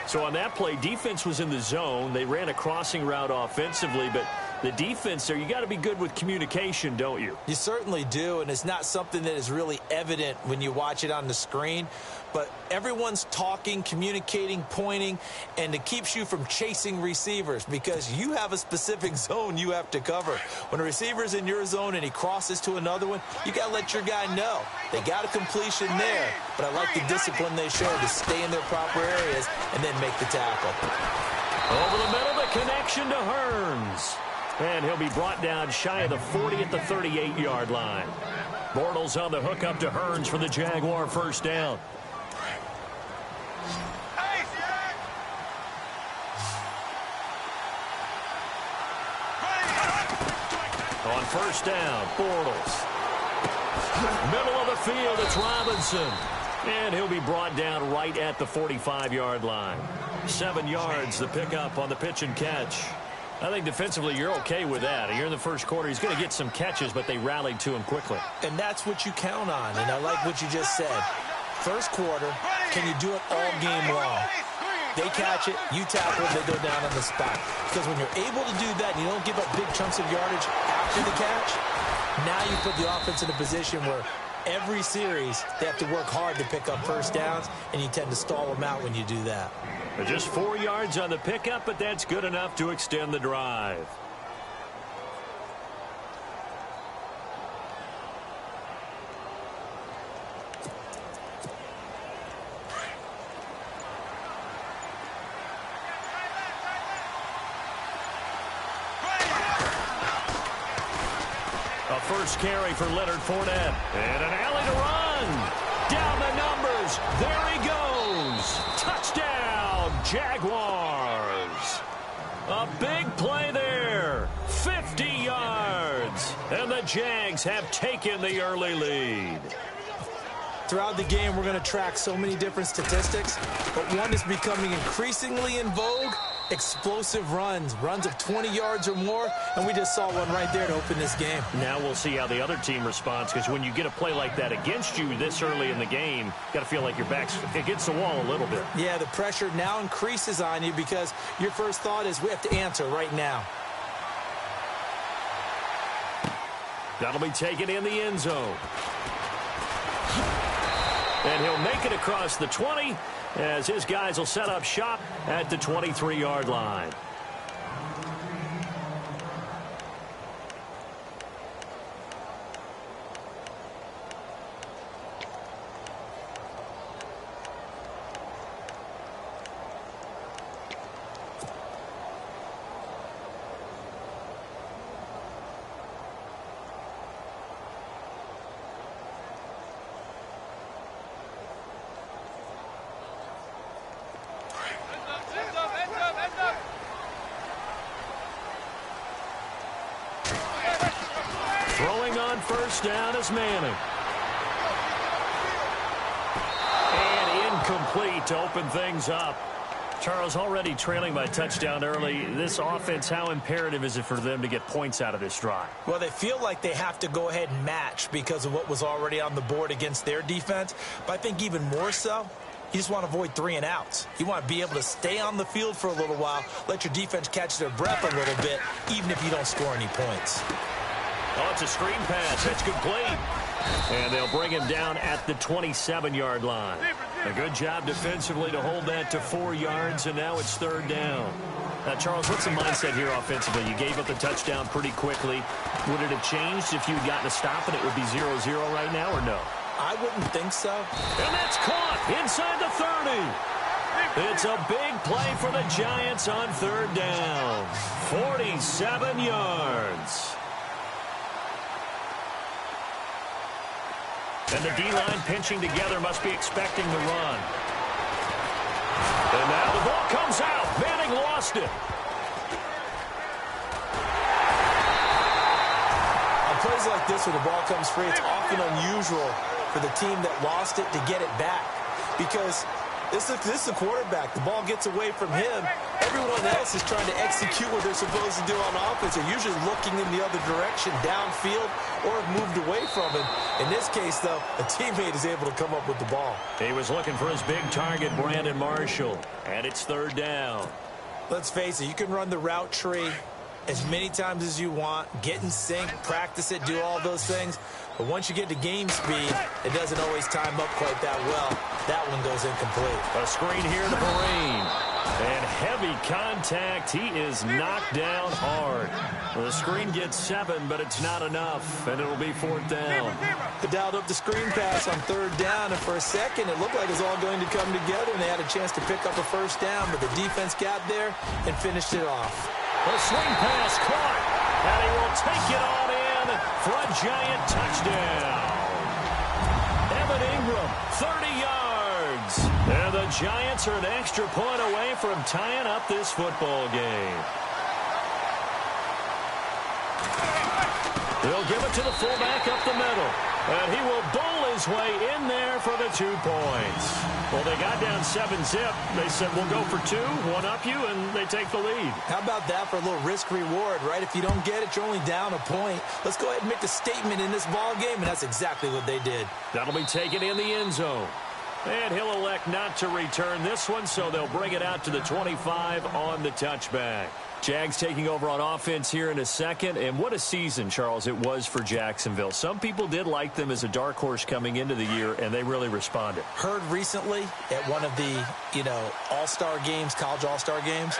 So on that play, defense was in the zone. They ran a crossing route offensively, but the defense there, you got to be good with communication, don't you? You certainly do, and it's not something that is really evident when you watch it on the screen. But everyone's talking, communicating, pointing, and it keeps you from chasing receivers because you have a specific zone you have to cover. When a receiver's in your zone and he crosses to another one, you got to let your guy know. They got a completion there, but I like the discipline they showed to stay in their proper areas and then make the tackle. Over the middle, the connection to Hearns. And he'll be brought down shy of the 40 at the 38-yard line. Bortles on the hook up to Hearns for the Jaguar first down. On first down, Bortles. Middle of the field, it's Robinson. And he'll be brought down right at the 45-yard line. 7 yards, the pickup on the pitch and catch. I think defensively you're okay with that. You're in the first quarter. He's going to get some catches, but they rallied to him quickly. And that's what you count on, and I like what you just said. First quarter, can you do it all game long? They catch it, you tackle it, they go down on the spot. Because when you're able to do that and you don't give up big chunks of yardage after the catch, now you put the offense in a position where every series they have to work hard to pick up first downs, and you tend to stall them out when you do that. Just 4 yards on the pickup, but that's good enough to extend the drive. A first carry for Leonard Fournette. And an alley to run. Down the numbers. There he goes. Touchdown, Jaguars. A big play there. 50 yards. And the Jags have taken the early lead. Throughout the game, we're going to track so many different statistics, but one is becoming increasingly in vogue: explosive runs of 20 yards or more, and we just saw one right there to open this game. Now we'll see how the other team responds, because when you get a play like that against you this early in the game, you got to feel like your back's against the wall a little bit. Yeah, the pressure now increases on you because your first thought is we have to answer right now. That'll be taken in the end zone. And he'll make it across the 20 as his guys will set up shop at the 23-yard line. Throwing on first down is Manning. And incomplete to open things up. Charles, already trailing by touchdown early. This offense, how imperative is it for them to get points out of this drive? Well, they feel like they have to go ahead and match because of what was already on the board against their defense. But I think even more so, you just want to avoid 3 and outs. You want to be able to stay on the field for a little while, let your defense catch their breath a little bit, even if you don't score any points. Oh, it's a screen pass. That's complete. And they'll bring him down at the 27-yard line. A good job defensively to hold that to 4 yards, and now it's third down. Now, Charles, what's the mindset here offensively? You gave up the touchdown pretty quickly. Would it have changed if you had gotten a stop and it would be 0-0 right now, or no? I wouldn't think so. And that's caught inside the 30. It's a big play for the Giants on third down. 47 yards. And the D-line pinching together, must be expecting the run. And now the ball comes out. Manning lost it. On plays like this where the ball comes free, it's often unusual for the team that lost it to get it back. Because this is the quarterback. The ball gets away from him. Everyone else is trying to execute what they're supposed to do on offense. They're usually looking in the other direction, downfield, or have moved away from him. In this case, though, a teammate is able to come up with the ball. He was looking for his big target, Brandon Marshall, and it's third down. Let's face it, you can run the route tree as many times as you want, get in sync, practice it, do all those things. But once you get to game speed, it doesn't always time up quite that well. That one goes incomplete. A screen here to Perrine. And heavy contact. He is knocked down hard. The screen gets 7, but it's not enough, and it'll be fourth down. They dialed up the screen pass on third down, and for a second, it looked like it was all going to come together, and they had a chance to pick up a first down, but the defense got there and finished it off. The swing pass caught, and he will take it on in for a Giant touchdown. Evan Ingram, 30 yards. And the Giants are an extra point away from tying up this football game. They'll give it to the fullback up the middle. And he will bowl his way in there for the 2 points. Well, they got down 7-zip. They said, we'll go for 2, one up you, and they take the lead. How about that for a little risk-reward, right? If you don't get it, you're only down a point. Let's go ahead and make a statement in this ball game, and that's exactly what they did. That'll be taken in the end zone. And he'll elect not to return this one, so they'll bring it out to the 25 on the touchback. Jags taking over on offense here in a second. And what a season, Charles, it was for Jacksonville. Some people did like them as a dark horse coming into the year, and they really responded. Heard recently at one of the, all-star games, college all-star games,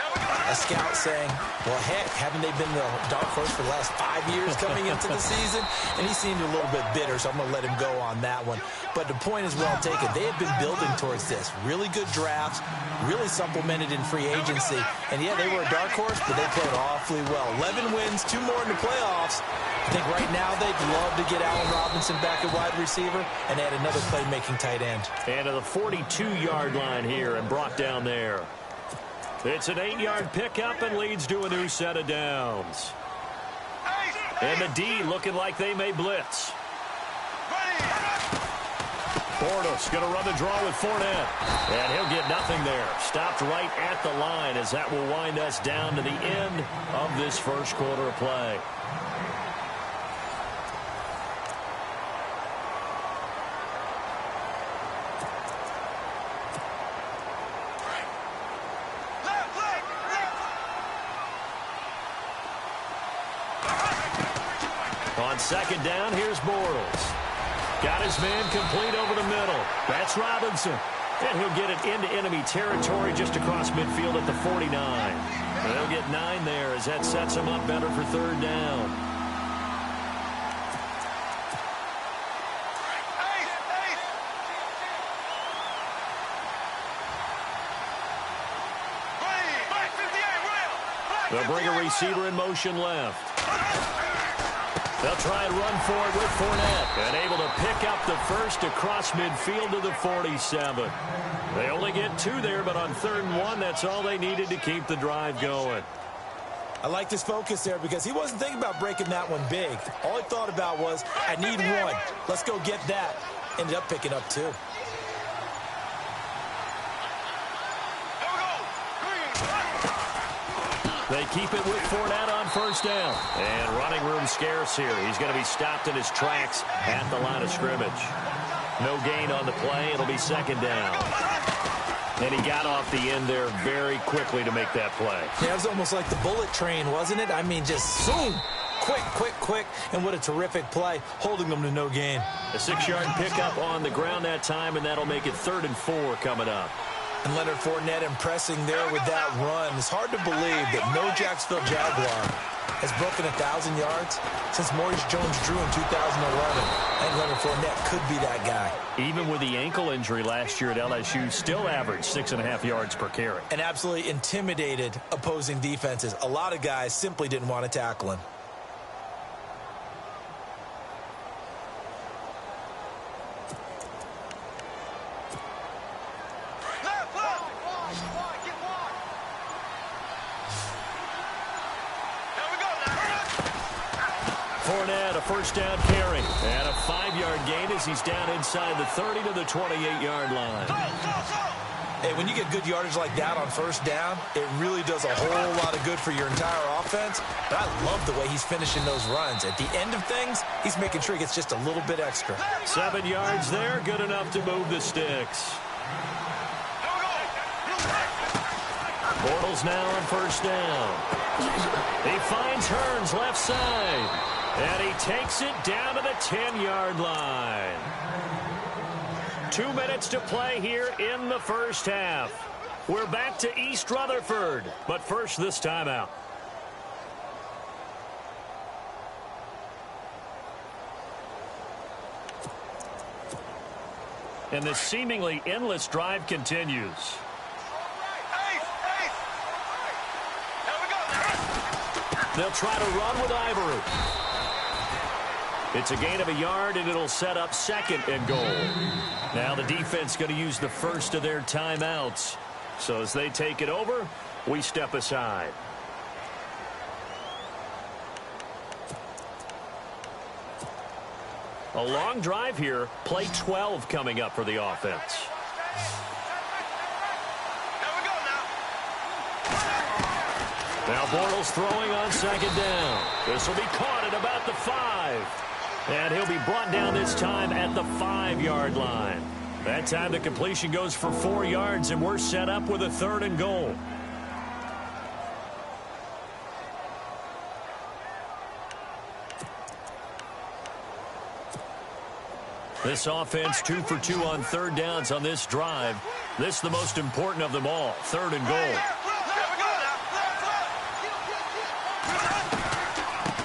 a scout saying, well, heck, haven't they been the dark horse for the last 5 years coming into the season? And he seemed a little bit bitter, so I'm going to let him go on that one. But the point is well taken. They had been building towards this. Really good drafts, really supplemented in free agency. And, yeah, they were a dark horse, but they played awfully well. 11 wins, 2 more in the playoffs. I think right now they'd love to get Allen Robinson back at wide receiver and add another playmaking tight end. And to the 42-yard line here and brought down there. It's an 8-yard pickup and leads to a new set of downs. And the D looking like they may blitz. Bortles going to run the draw with Fournette. And he'll get nothing there. Stopped right at the line as that will wind us down to the end of this first quarter of play. On second down, here's Bortles. Got his man complete over the middle. That's Robinson. And he'll get it into enemy territory just across midfield at the 49. And they'll get 9 there as that sets him up better for third down. They'll bring a receiver in motion left. They'll try and run for it with Fournette. And able to pick up the first across midfield to the 47. They only get 2 there, but on 3rd and 1, that's all they needed to keep the drive going. I like this focus there because he wasn't thinking about breaking that one big. All he thought about was, I need 1. Let's go get that. Ended up picking up 2. They keep it with Fournette on first down. And running room scarce here. He's going to be stopped in his tracks at the line of scrimmage. No gain on the play. It'll be second down. And he got off the end there very quickly to make that play. Yeah, it was almost like the bullet train, wasn't it? I mean, just zoom. Quick, quick, quick. And what a terrific play, holding them to no gain. A 6-yard pickup on the ground that time, and that'll make it 3rd and 4 coming up. And Leonard Fournette impressing there with that run. It's hard to believe that no Jacksonville Jaguar has broken 1,000 yards since Maurice Jones-Drew in 2011. And Leonard Fournette could be that guy. Even with the ankle injury last year at LSU, still averaged 6.5 yards per carry. And absolutely intimidated opposing defenses. A lot of guys simply didn't want to tackle him. Fournette, a first down carry. And a 5-yard gain as he's down inside the 30 to the 28-yard line. Hey, when you get good yardage like that on first down, it really does a whole lot of good for your entire offense. But I love the way he's finishing those runs. At the end of things, he's making sure he gets just a little bit extra. 7 yards there, good enough to move the sticks. Bortles now on first down. He finds Hearns left side. And he takes it down to the 10-yard line. 2 minutes to play here in the first half. We're back to East Rutherford, but first this timeout. And the seemingly endless drive continues. They'll try to run with Ivory. It's a gain of a yard, and it'll set up 2nd and goal. Now the defense going to use the first of their timeouts. So as they take it over, we step aside. A long drive here. Play 12 coming up for the offense. Now Bortles throwing on second down. This will be caught at about the 5. And he'll be brought down this time at the 5-yard line. That time the completion goes for 4 yards, and we're set up with a 3rd and goal. This offense 2 for 2 on 3rd downs on this drive. This is the most important of them all, 3rd and goal.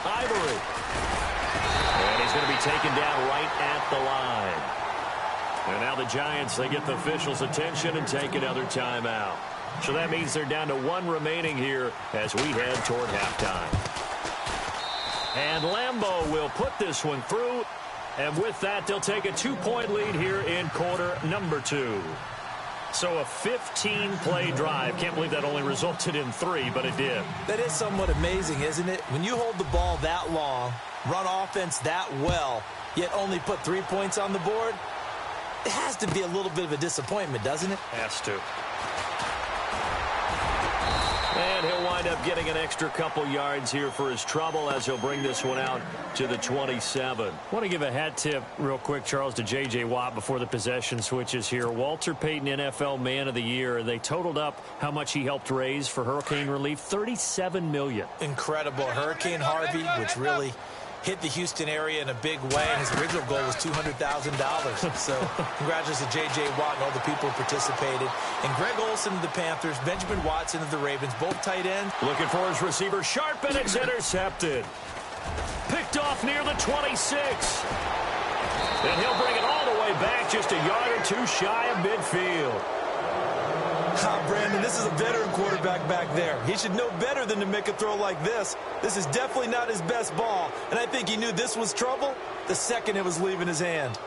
Ivory. And he's going to be taken down right at the line. And now the Giants, they get the officials' attention and take another timeout. So that means they're down to 1 remaining here as we head toward halftime. And Lambeau will put this one through. And with that, they'll take a 2-point lead here in quarter number 2. So a 15-play drive. Can't believe that only resulted in 3, but it did. That is somewhat amazing, isn't it? When you hold the ball that long, run offense that well, yet only put 3 points on the board, it has to be a little bit of a disappointment, doesn't it? Has to. And he'll wind up getting an extra couple yards here for his trouble as he'll bring this one out to the 27. I want to give a hat tip real quick, Charles, to J.J. Watt before the possession switches here. Walter Payton, NFL Man of the Year. They totaled up how much he helped raise for hurricane relief, $37 million. Incredible. Hurricane Harvey, which really hit the Houston area in a big way, and his original goal was $200,000. So congratulations to J.J. Watt and all the people who participated. And Greg Olsen of the Panthers, Benjamin Watson of the Ravens, both tight ends. Looking for his receiver, sharp, and it's intercepted. Picked off near the 26. And he'll bring it all the way back, just a yard or 2 shy of midfield. Brandon, this is a veteran quarterback back there. He should know better than to make a throw like this. This is definitely not his best ball, and I think he knew this was trouble the second it was leaving his hand.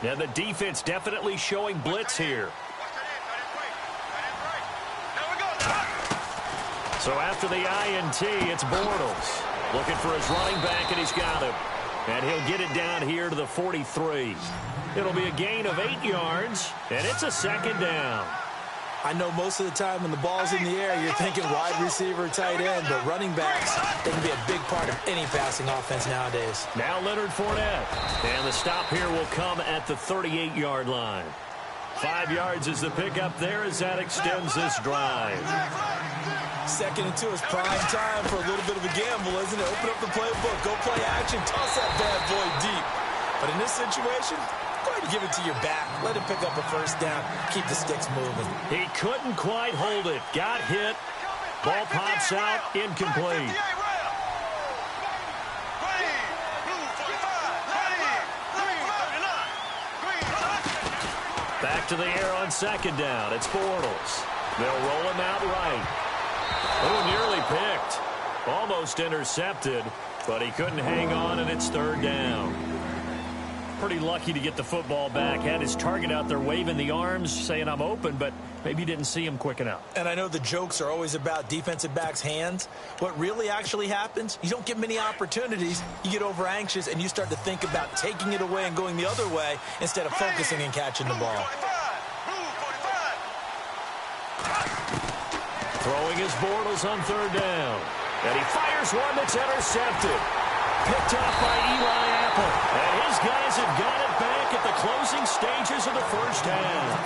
Yeah, the defense definitely showing blitz here. So after the INT, it's Bortles. Looking for his running back, and he's got him. And he'll get it down here to the 43. It'll be a gain of 8 yards, and it's a second down. I know most of the time when the ball's in the air, you're thinking wide receiver, tight end, but running backs, they can be a big part of any passing offense nowadays. Now Leonard Fournette. And the stop here will come at the 38-yard line. 5 yards is the pickup there as that extends this drive. 2nd and 2 is prime time for a little bit of a gamble, isn't it? Open up the playbook, go play action, toss that bad boy deep. But in this situation, go ahead and give it to your back. Let him pick up a first down. Keep the sticks moving. He couldn't quite hold it. Got hit. Ball pops out. Incomplete. Back to the air on 2nd down. It's Bortles. They'll roll him out right. Oh, nearly picked. Almost intercepted, but he couldn't hang on, and it's 3rd down. Pretty lucky to get the football back. Had his target out there waving the arms, saying I'm open, but maybe didn't see him quick enough. And I know the jokes are always about defensive backs' hands. What really actually happens, you don't get many opportunities. You get over anxious, and you start to think about taking it away and going the other way instead of focusing and catching the ball. Throwing his Bortles on 3rd down. And he fires one that's intercepted. Picked off by Eli Apple. And his guys have got it back at the closing stages of the first half.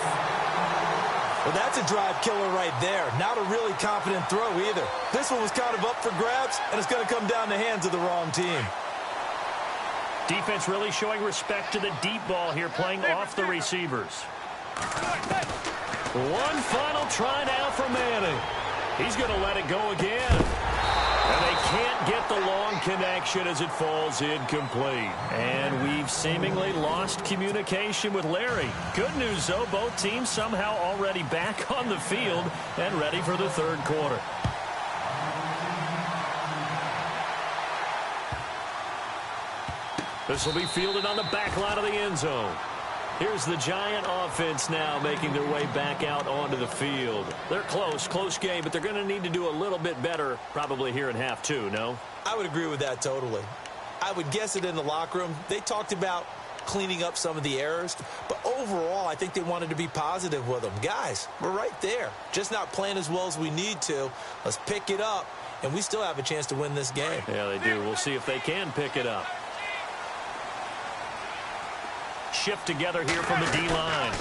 Well, that's a drive killer right there. Not a really confident throw either. This one was kind of up for grabs, and it's going to come down the hands of the wrong team. Defense really showing respect to the deep ball here, playing off the receivers. One final try now for Manning. He's going to let it go again. And they can't get the long connection as it falls incomplete. And we've seemingly lost communication with Larry. Good news, though, both teams somehow already back on the field and ready for the 3rd quarter. This will be fielded on the back line of the end zone. Here's the Giant offense now making their way back out onto the field. They're close game, but they're going to need to do a little bit better probably here in half 2, no? I would agree with that totally. I would guess it in the locker room. They talked about cleaning up some of the errors, but overall I think they wanted to be positive with them. Guys, we're right there. Just not playing as well as we need to. Let's pick it up, and we still have a chance to win this game. Yeah, they do. We'll see if they can pick it up. Shift together here from the D-line.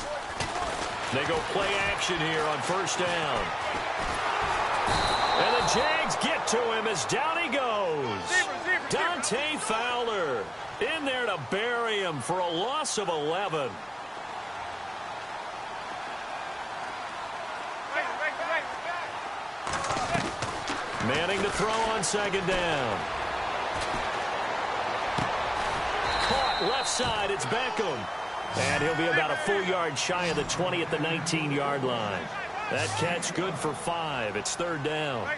They go play action here on 1st down. And the Jags get to him as down he goes. Dante Fowler in there to bury him for a loss of 11. Manning to throw on second down. Caught left side. It's Beckham. And he'll be about a full yard shy of the 20 at the 19-yard line. That catch good for 5. It's third down.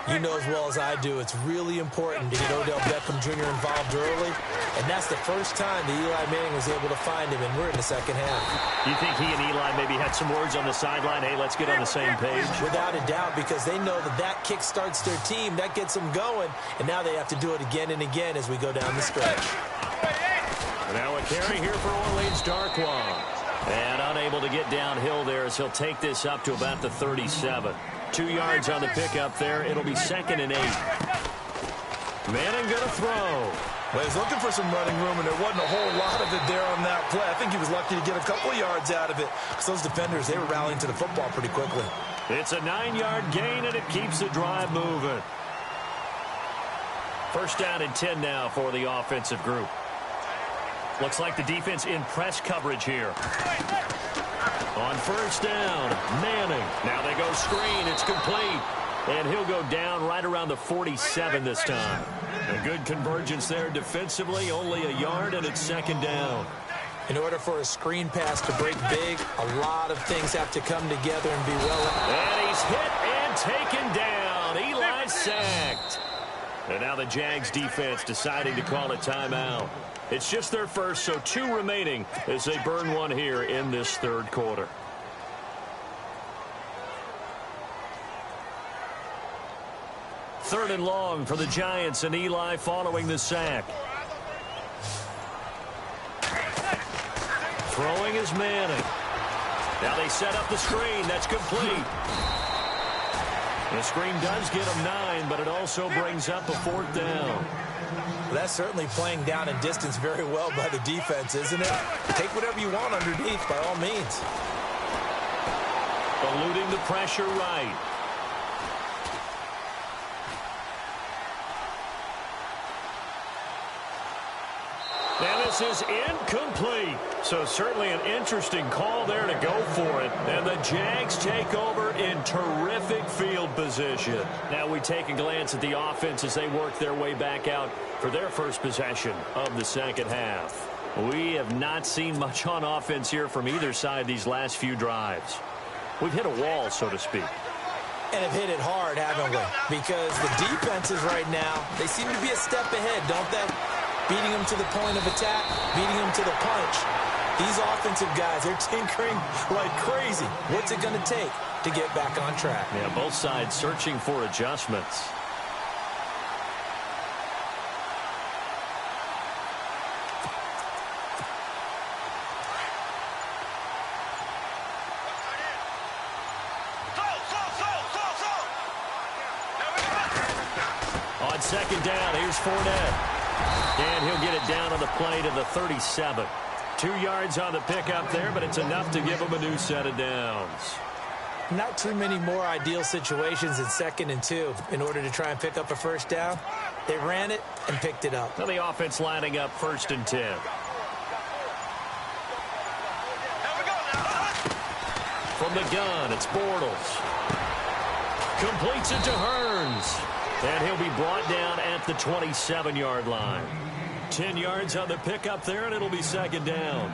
You know as well as I do, it's really important to get Odell Beckham Jr. involved early. And that's the first time that Eli Manning was able to find him, and we're in the second half. You think he and Eli maybe had some words on the sideline? Hey, let's get on the same page? Without a doubt, because they know that that kick starts their team. That gets them going. And now they have to do it again and again as we go down the stretch. Now a carry here for Orleans Darkwa. And unable to get downhill there as he'll take this up to about the 37. 2 yards on the pickup there. It'll be 2nd and 8. Manning going to throw. Well, he's looking for some running room, and there wasn't a whole lot of it there on that play. I think he was lucky to get a couple of yards out of it because those defenders, they were rallying to the football pretty quickly. It's a 9-yard gain, and it keeps the drive moving. First down and 10 now for the offensive group. Looks like the defense in press coverage here. On first down, Manning. Now they go screen. It's complete. And he'll go down right around the 47 this time. A good convergence there defensively. Only a yard, and it's second down. In order for a screen pass to break big, a lot of things have to come together and be well. And he's hit and taken down. Eli sacked. And now the Jags defense deciding to call a timeout. It's just their first, so 2 remaining as they burn one here in this third quarter. Third and long for the Giants, and Eli following the sack. Throwing is Manning. Now they set up the screen. That's complete. The screen does get him 9, but it also brings up a 4th down. Well, that's certainly playing down in distance very well by the defense, isn't it? Take whatever you want underneath, by all means. Eluding the pressure right. And this is incomplete. So certainly an interesting call there to go for it. And the Jags take over in terrific field position. Now we take a glance at the offense as they work their way back out for their first possession of the second half. We have not seen much on offense here from either side these last few drives. We've hit a wall, so to speak. And have hit it hard, haven't we? Because the defenses right now, they seem to be a step ahead, don't they? Beating them to the point of attack, beating them to the punch. These offensive guys, they're tinkering like crazy. What's it going to take to get back on track? Yeah, both sides searching for adjustments. On second down, here's Fournette. And he'll get it down on the play to the 37. 2 yards on the pickup there, but it's enough to give him a new set of downs. Not too many more ideal situations in 2nd and 2 in order to try and pick up a first down. They ran it and picked it up. Now the offense lining up 1st and 10. From the gun, it's Bortles. Completes it to Hearns. And he'll be brought down at the 27-yard line. 10 yards on the pickup there, and it'll be second down.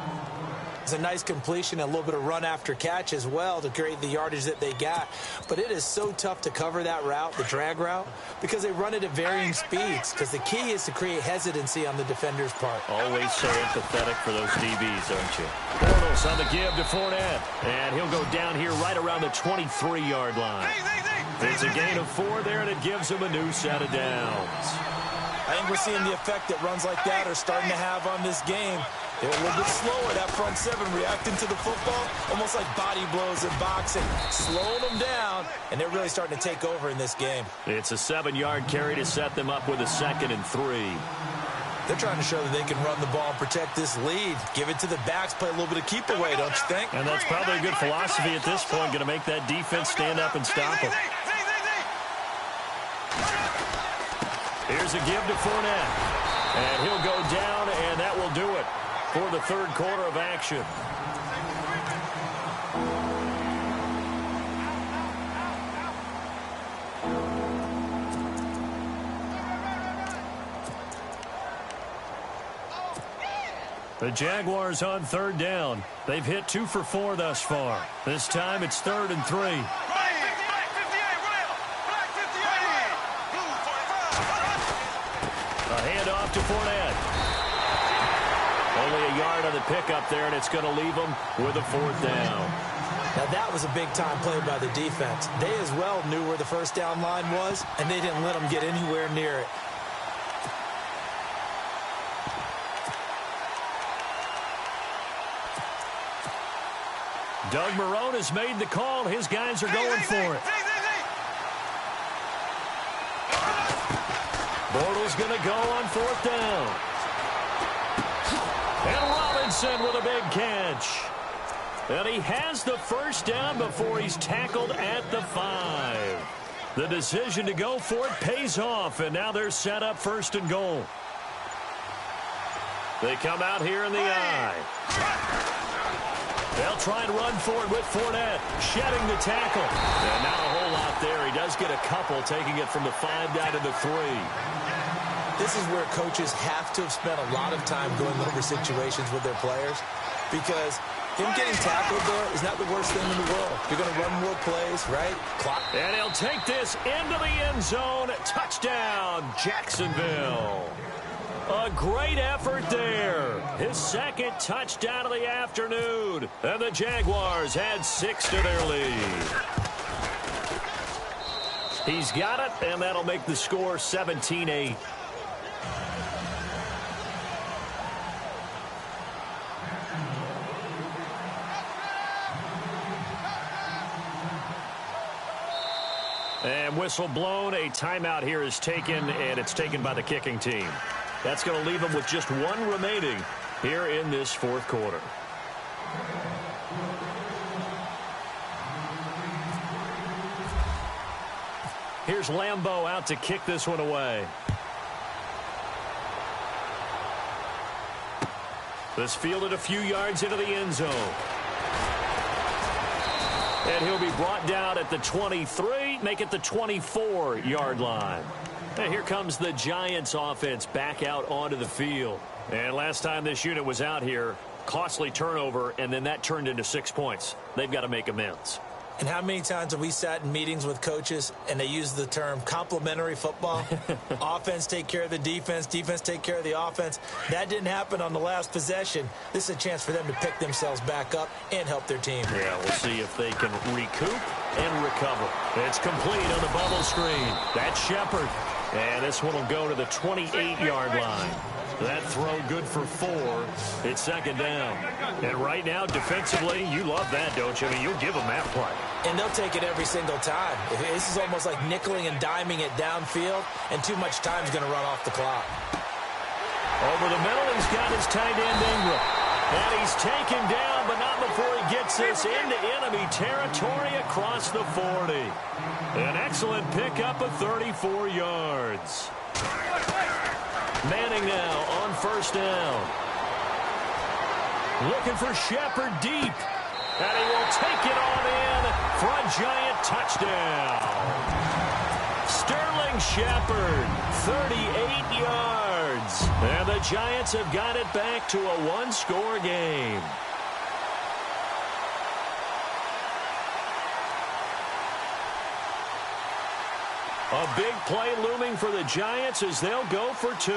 It's a nice completion, a little bit of run after catch as well to create the yardage that they got. But it is so tough to cover that route, the drag route, because they run it at varying speeds. Because the key is to create hesitancy on the defender's part. Always so empathetic for those DBs, aren't you? Bortles on the give to Fournette. And he'll go down here right around the 23-yard line. It's a gain of 4 there, and it gives him a new set of downs. I think we're seeing the effect that runs like that are starting to have on this game. They're a little bit slower, that front 7, reacting to the football, almost like body blows in boxing, slowing them down, and they're really starting to take over in this game. It's a 7-yard carry to set them up with a 2nd and 3. They're trying to show that they can run the ball and protect this lead. Give it to the backs, play a little bit of keep away, don't you think? And that's probably a good philosophy at this point, going to make that defense stand up and stop them. Here's a give to Fournette. And he'll go down, and that will do it for the third quarter of action. The Jaguars on third down. They've hit 2 for 4 thus far. This time it's 3rd and 3. A handoff to Fournette. Only a yard on the pickup there, and it's going to leave them with a 4th down. Now, that was a big-time play by the defense. They as well knew where the first down line was, and they didn't let them get anywhere near it. Doug Marrone has made the call. His guys are going for it. Bortles going to go on 4th down. And Robinson with a big catch. And he has the first down before he's tackled at the 5. The decision to go for it pays off, and now they're set up 1st and goal. They come out here in the eye. They'll try and run for it with Fournette, shedding the tackle. And not a whole lot there. He does get a couple, taking it from the 5 down to the 3. This is where coaches have to have spent a lot of time going over situations with their players, because him getting tackled there is not the worst thing in the world. You're going to run more plays, right? Clock. And he'll take this into the end zone. Touchdown, Jacksonville. A great effort there. His 2nd touchdown of the afternoon. And the Jaguars add 6 to their lead. He's got it, and that'll make the score 17-8. And whistle blown. A timeout here is taken, and it's taken by the kicking team. That's going to leave them with just 1 remaining here in this 4th quarter. Here's Lambeau out to kick this one away. This fielded a few yards into the end zone. And he'll be brought down at the 23, make it the 24-yard line. And here comes the Giants offense back out onto the field. And last time this unit was out here, costly turnover, and then that turned into 6 points. They've got to make amends. And how many times have we sat in meetings with coaches and they use the term complementary football? Offense take care of the defense, defense take care of the offense. That didn't happen on the last possession. This is a chance for them to pick themselves back up and help their team. Yeah, we'll see if they can recoup and recover. It's complete on the bubble screen. That's Shepard. And this one will go to the 28-yard line. That throw good for 4. It's 2nd down. And right now, defensively, you love that, don't you? I mean, you'll give them that play. And they'll take it every single time. This is almost like nickeling and diming it downfield, and too much time's going to run off the clock. Over the middle, he's got his tight end Ingram. And he's taken down, but not before he gets this into enemy territory across the 40. An excellent pickup of 34 yards. Manning now on 1st down. Looking for Shepard deep. And he will take it on in for a Giant touchdown. Sterling Shepard, 38 yards. And the Giants have got it back to a 1-score game. A big play looming for the Giants as they'll go for 2.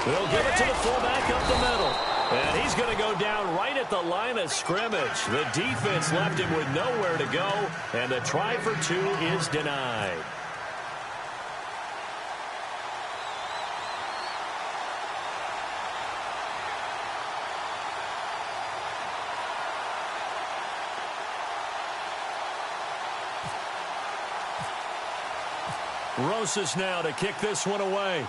They'll give it to the fullback up the middle. And he's going to go down right at the line of scrimmage. The defense left him with nowhere to go, and the try for 2 is denied. Rosas now to kick this one away.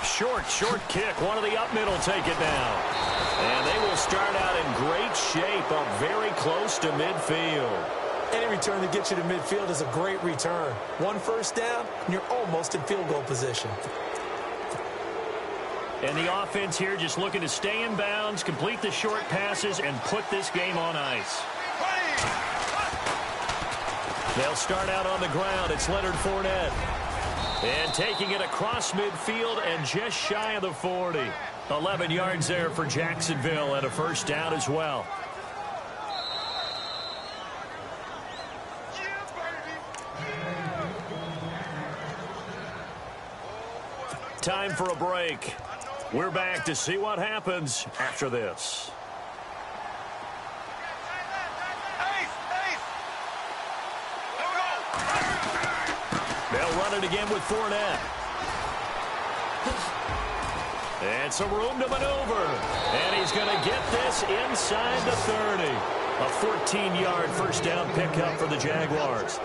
Short kick. One of the up middle take it down. And they will start out in great shape, up very close to midfield. Any return that gets you to midfield is a great return. 1 first down, and you're almost in field goal position. And the offense here just looking to stay in bounds, complete the short passes, and put this game on ice. They'll start out on the ground. It's Leonard Fournette. And taking it across midfield and just shy of the 40. 11 yards there for Jacksonville and a first down as well. Time for a break. We're back to see what happens after this. They'll run it again with Fournette. And some room to maneuver. And he's going to get this inside the 30. A 14-yard first down pickup for the Jaguars.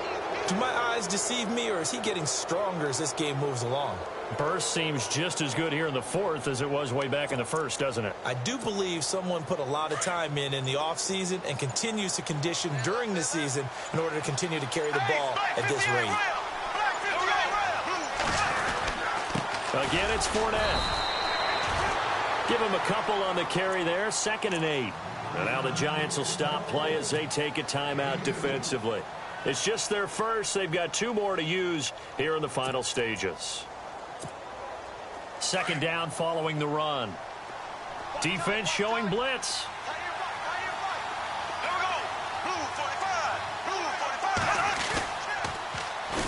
Do my eyes deceive me, or is he getting stronger as this game moves along? Burst seems just as good here in the fourth as it was way back in the first, doesn't it? I do believe someone put a lot of time in the offseason and continues to condition during the season in order to continue to carry the ball at this rate. Again, it's Fournette. Give him a couple on the carry there, 2nd and 8. And now the Giants will stop play as they take a timeout defensively. It's just their first. They've got 2 more to use here in the final stages. 2nd down following the run. Defense showing blitz.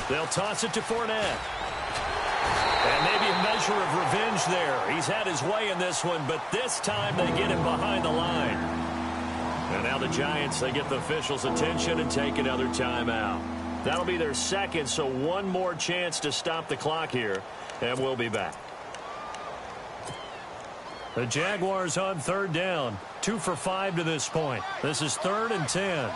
They'll toss it to Fournette. And maybe a measure of revenge there. He's had his way in this one, but this time they get him behind the line. And now the Giants, they get the officials' attention and take another timeout. That'll be their 2nd, so 1 more chance to stop the clock here, and we'll be back. The Jaguars on 3rd down, 2 for 5 to this point. This is 3rd and 10.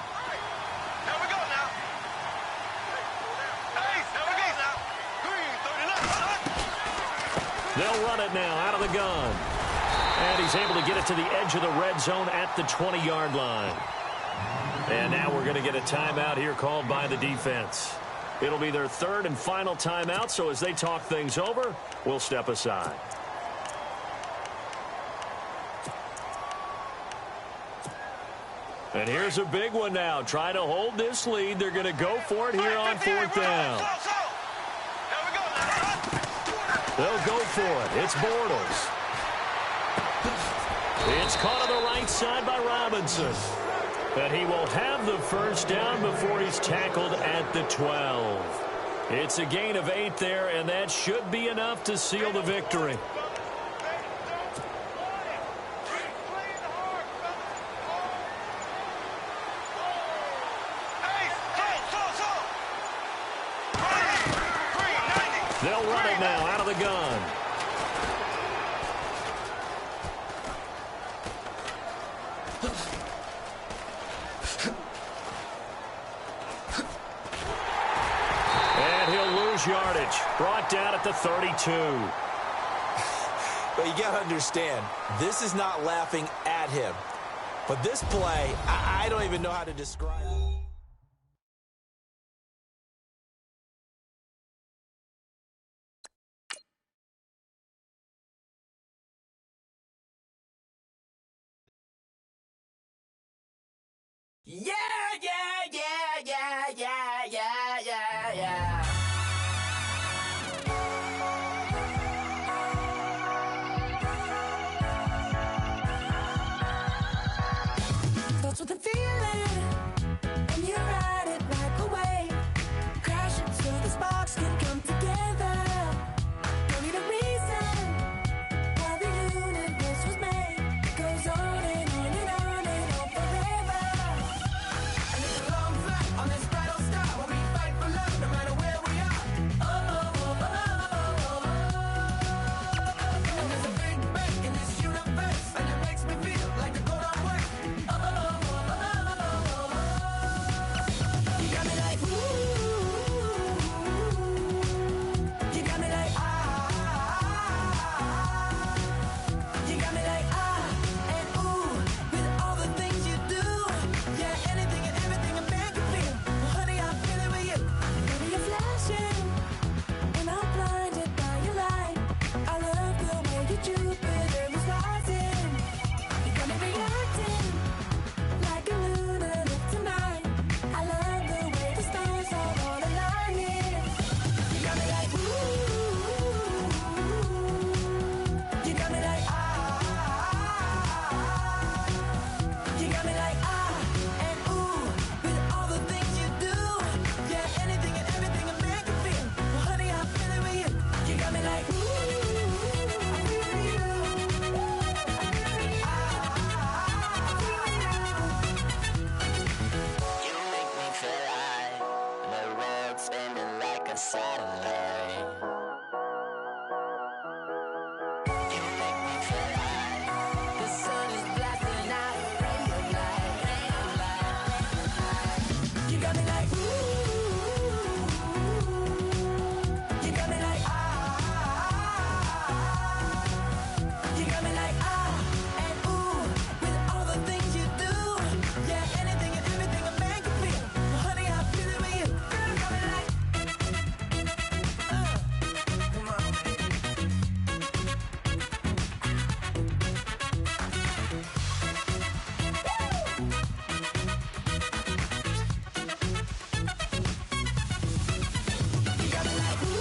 They'll run it now out of the gun. And he's able to get it to the edge of the red zone at the 20-yard line. And now we're going to get a timeout here called by the defense. It'll be their 3rd and final timeout, so as they talk things over, we'll step aside. And here's a big one now. Try to hold this lead. They're going to go for it here on 4th down. They'll go for it. It's Bortles. It's caught on the right side by Robinson. And he will have the first down before he's tackled at the 12. It's a gain of 8 there, and that should be enough to seal the victory. They'll run it now out of the gun. And he'll lose yardage. Brought down at the 32. But you got to understand, this is not laughing at him. But this play, I don't even know how to describe it. Yeah, yeah, yeah, yeah, yeah, yeah, yeah, yeah. Starts with a feeling, and you ride it right away. Crash into the sparks can come together. Don't need a reason why the universe was made. It goes on and on and on and on forever. And it's a long flight on this battle star where we fight for love no matter where. a satellite. You make me feel like the sun is blasting out a ray of light, ray of light. You got me like ooh. You got me like ah. You got me like ah and ooh with all the things you do. Yeah, anything and everything a man can feel. Well, honey, I'm feeling with you. Girl, you got me like come on. You got me like ooh.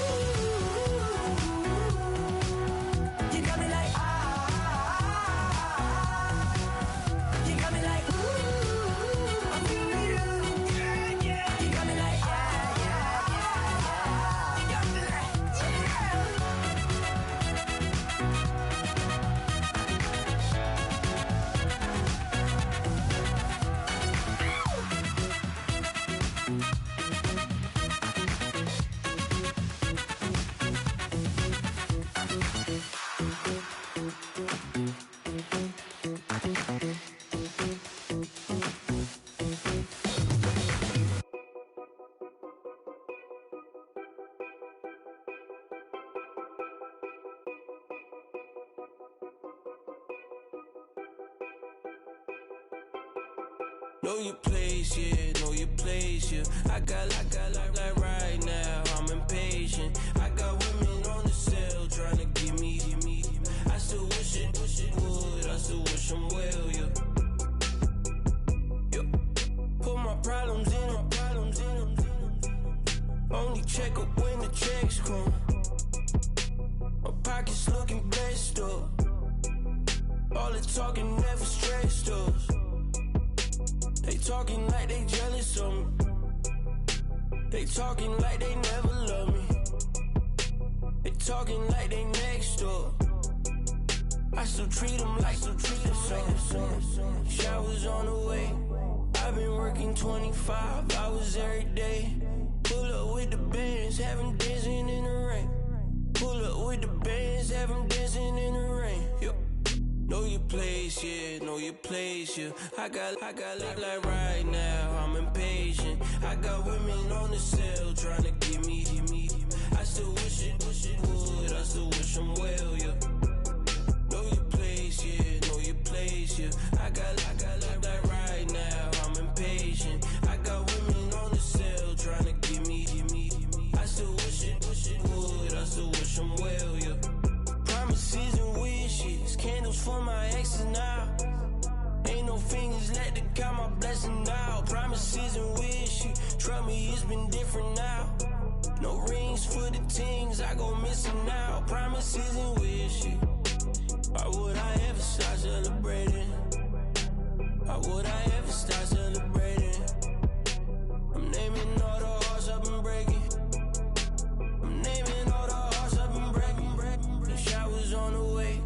You got me like ah. You got me like ooh. I'm feeling you. Yeah, yeah. You got me like ah, yeah, yeah, yeah. You got me like Know your place, yeah, know your place, yeah. I got like right now, I'm impatient. I got women on the cell trying to give me. I still wish it would, I still wish I'm well, yeah. Put my problems in. Only check up when the checks come. My pockets looking blessed up. All the talking never stressed us. They talking like they jealous of me. They talking like they never love me. They talking like they next door. I still treat them like so. Showers on the way. I've been working 25 hours every day. Pull up with the bands, have them dancing in the rain. Pull up with the bands, have them dancing in the rain. Yo. Know your place, yeah, know your place, yeah. I got like right now, I'm impatient. I got women on the cell trying to give me. I still wish it would, I still wish I'm well, yeah. Know your place, yeah, know your place, yeah. I got like right now, I'm impatient. I got women on the cell trying to give me. I still wish it would, I still wish I'm well, yeah. Promises and wishes, candles for my exes now. Ain't no fingers let to count my blessing now. Promises and wishes, trust me, it's been different now. No rings for the things I go missing now. Promises and wishes, why would I ever start celebrating? Why would I ever start celebrating? I'm naming all the hearts I've been breaking. I'm naming all the hearts I've been breaking. The showers on the way.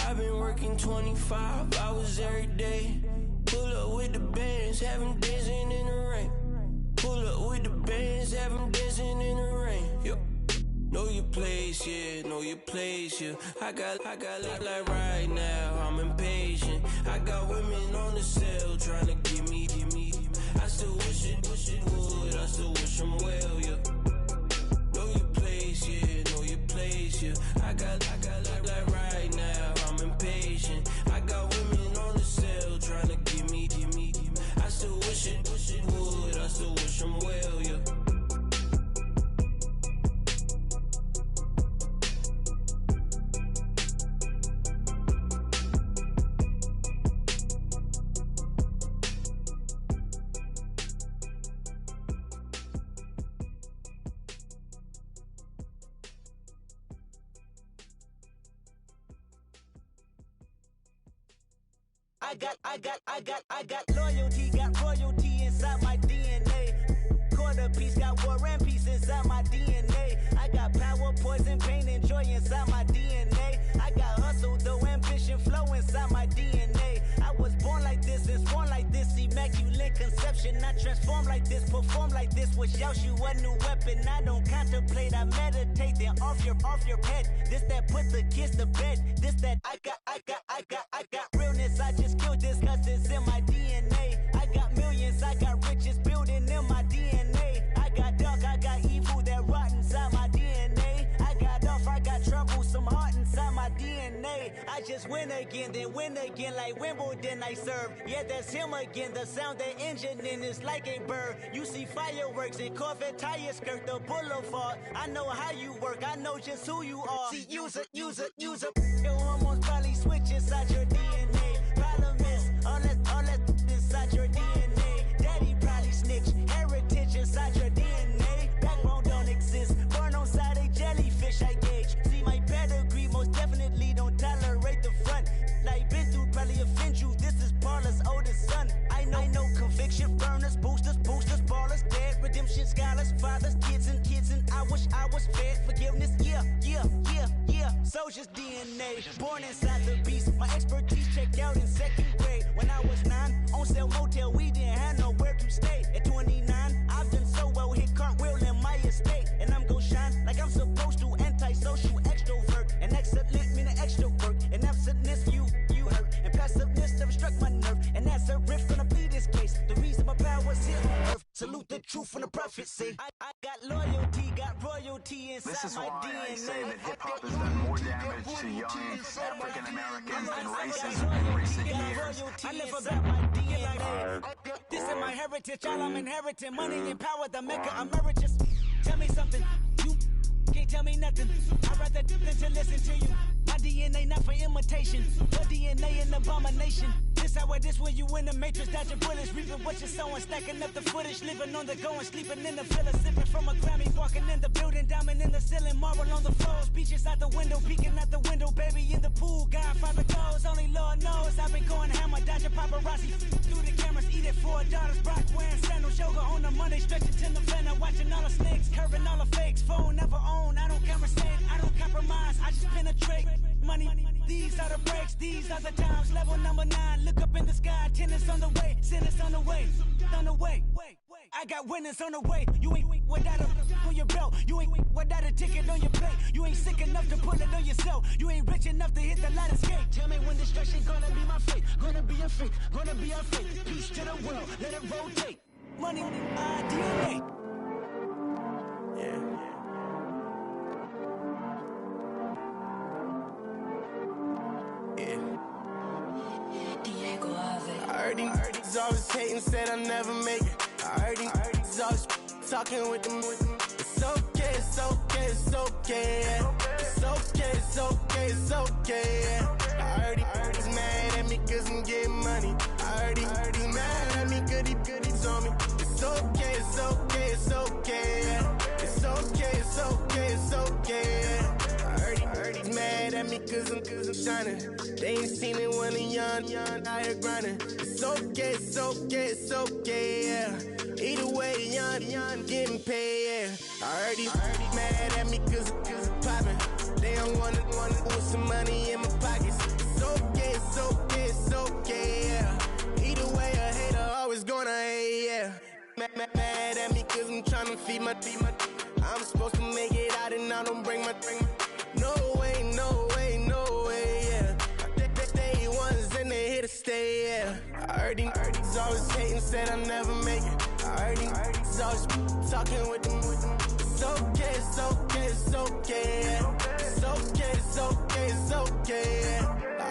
I've been working 25 hours every day. Pull up with the bands, have them dancing in the rain. Pull up with the bands, have them dancing in the rain. Yo. Know your place, yeah, know your place, yeah. I got like right now, I'm impatient. I got women on the cell trying to give me. I still wish it would, I still wish I'm well, yeah. Know your place, yeah, know your place, yeah. I got like right now, I'm impatient. I got women on the cell trying to give me. I still wish it would, I still wish I'm well, yeah. I got loyalty, got royalty inside my DNA. Quarter piece, got war and peace inside my DNA. I got power, poison, pain, and joy inside my DNA. I got hustle, though, ambition, flow inside my DNA. I was born like this and sworn like this, immaculate conception. I transform like this, perform like this. Wish out you a new weapon. I don't contemplate, I meditate. Then off your head. This that put the kids to bed. This that I got realness. I just killed this cause it's in my DNA. I got millions, I got riches building in my DNA. I got dark, I got evil that rot inside my DNA. I got off, I got trouble, some heart inside my DNA. I just win again, then win again like Wimbledon I serve. Yeah, that's him again. The sound that engine in is like a bird. You see fireworks and Corvette tires skirt the boulevard. I know how you work, I know just who you are. See, use it. Your hormones probably switch inside your DNA. Problem is, all that inside your DNA. Daddy probably snitch, heritage inside your DNA. Backbone don't exist, born on side a jellyfish I gauge. See my pedigree, most definitely don't tolerate the front. Like been through probably offend you, this is Paula's oldest son. I know conviction, burners, boosters, ballers, dead, redemption, scholars, fathers, kids and I wish I was fed forgiveness, yeah. Soldier's DNA, born inside the beast. My expertise checked out in second grade. When I was 9, on sale motel, we didn't have nowhere to stay. At 29, I've done so well, hit cartwheel in my estate. And I'm gon' shine like I'm supposed to, antisocial extrovert. And excellent meaning extra work. And absentness, you hurt. And passiveness never struck my nerve. And that's a riff gonna be this case. The reason my power's here on earth. Salute the truth from the prophecy. I got loyalty, got royalty inside This is my why DNA. I say that hip-hop has done more damage to young African Americans than racism in recent years. I live about my DNA. This is my heritage, all I'm inheriting. Money and power, the Mecca emeritus. Tell me something, you can't tell me nothing. I'd rather than to listen to you. My DNA not for imitation, your DNA an abomination. This how it is when you in the matrix, dodging bullets, reaping what you're sowing, stacking up the footage, living on the go and sleeping in the villa, sipping from a Grammy, walking in the building, diamond in the ceiling, marble on the floors, beaches out the window, peeking out the window, baby in the pool, Godfather goes, only Lord knows. I've been going hammer, dodging paparazzi, through the cameras, eating $4, Brock wearing sandals, yoga on a Monday, stretching to November, watching all the snakes, curving all the fakes, phone never own, I don't conversate, I don't compromise, I just penetrate. Money, these are the breaks, these are the times. Level number 9, look up in the sky. Tennis on the way, sinners on the way, on the way. I got winners on the way. You ain't without a on your belt. You ain't without a ticket on your plate. You ain't sick enough to put it on yourself. You ain't rich enough to hit the light escape. Tell me when destruction gonna be my fate. Gonna be a fate, gonna be a fate. Peace to the world, let it rotate. Money, DNA. I heard these always hating, said I never make it. I heard these always talking with them. It's okay, it's okay, it's okay. Yeah. It's okay, it's okay, it's okay. Yeah. I heard he's mad at me cause I'm getting money. I heard he's mad at me cause he's on me. It's okay, it's okay, it's okay. Yeah. It's okay, it's okay, it's okay. Yeah. I heard he's mad at me cause I'm shining. They ain't seen it when I'm young, out here grinding. It's okay, it's okay, it's okay, yeah. Either way, young, getting paid, yeah. I heard he's mad at me cause I'm poppin'. They don't wanna put some money in my pockets. It's okay, it's okay, it's okay, yeah. Either way, a hater always gonna hate, yeah. Mad at me cause I'm tryna feed my I'm supposed to make it out and I don't bring my No way, no way, no way, yeah. Day ones and they here to stay, yeah. I heard he's always hating, said I never make it. I heard he's always talking with them. It's okay, it's okay, it's okay, yeah. It's okay, it's okay, it's okay, yeah. I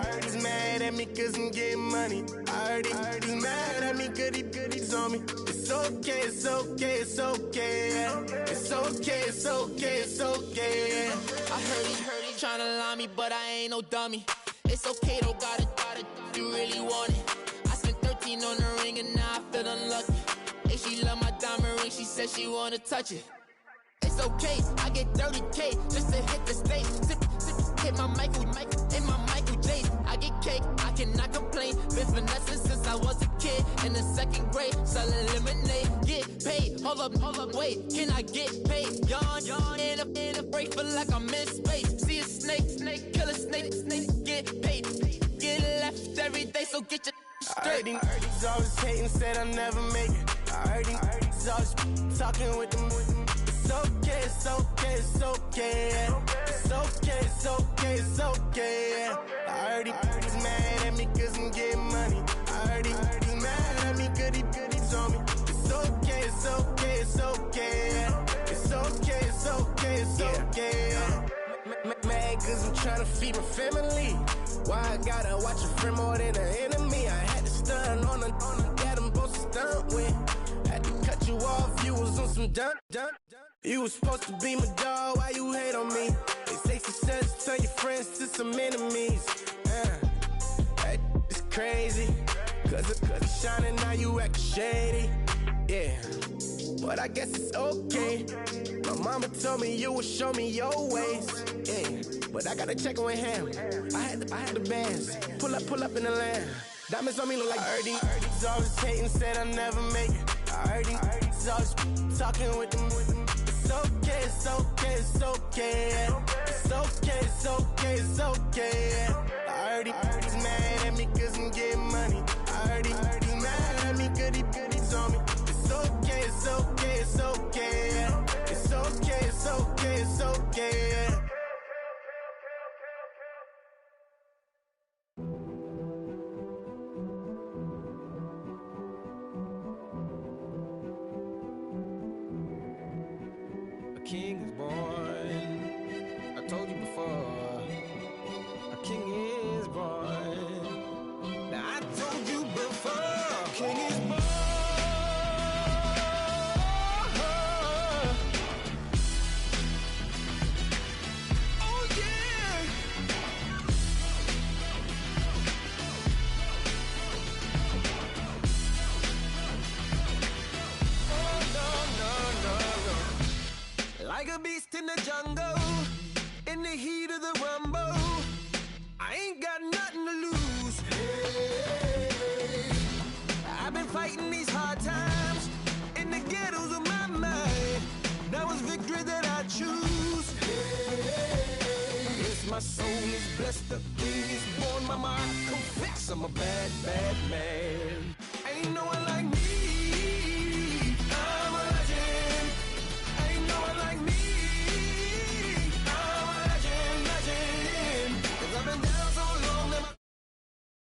heard he's mad at me cause I'm getting money. I heard he's mad at me cause he's on me. It's okay, it's okay, it's okay, yeah. It's okay, it's okay, it's okay, yeah. I heard he tryna lie me, but I ain't no dummy. It's okay, though, got it, you really want it. I spent 13 on the ring and now I feel unlucky. Hey, she love my diamond ring, she said she wanna touch it. It's okay, I get 30K just to hit the stage. Sip, hit my Michael, in my Michael J. I get cake, I cannot complain. Been finessing since I was a kid in the 2nd grade. Selling lemonade, get paid. Hold up, wait, can I get paid? Yawn, in a break, feel like I'm in space. See a snake, kill a snake, get paid. Get left every day, so get your. I straight. I heard these always hating, said I never make it. I heard these always talking with them. It's okay, it's okay, it's okay. It's okay, it's okay, it's okay. I heard he's mad at me cause I'm getting money. I heard he's mad at me cause he's on me. It's okay, it's okay, it's okay. It's okay, it's okay, it's okay. Mad cause I'm trying to feed my family. Why I gotta watch a friend more than an enemy? I had to stun on the that I'm supposed to stunt with. Had to cut you off, you was on some dun. You was supposed to be my dog, why you hate on me? They say success turn your friends to some enemies. Hey, it's crazy. Cause it's shining, now you act shady. Yeah, but I guess it's okay. My mama told me you would show me your ways. Yeah, but I gotta check with him. I had the bands. Pull up in the land. Diamonds on me look like I heard these always hating, said I never make it. I heard these always talking with them. It's okay, it's okay, it's okay. It's okay, it's okay, it's okay. I heard he's mad at me cause I'm getting money. I heard he's mad at me cause he's on me. It's okay, it's okay, it's okay. It's okay, it's okay, it's okay. A king is born. I told you before. A king is born. Now I told you before. A king is born. Oh yeah. No. Like a beast in the jungle, in the heat of the rumble, I ain't got nothing to lose. Hey, I've been fighting these hard times in the ghettos of my mind. Now it's victory that I choose. Hey, yes, my soul is blessed, the king is born. Mama, I confess I'm a bad, bad man.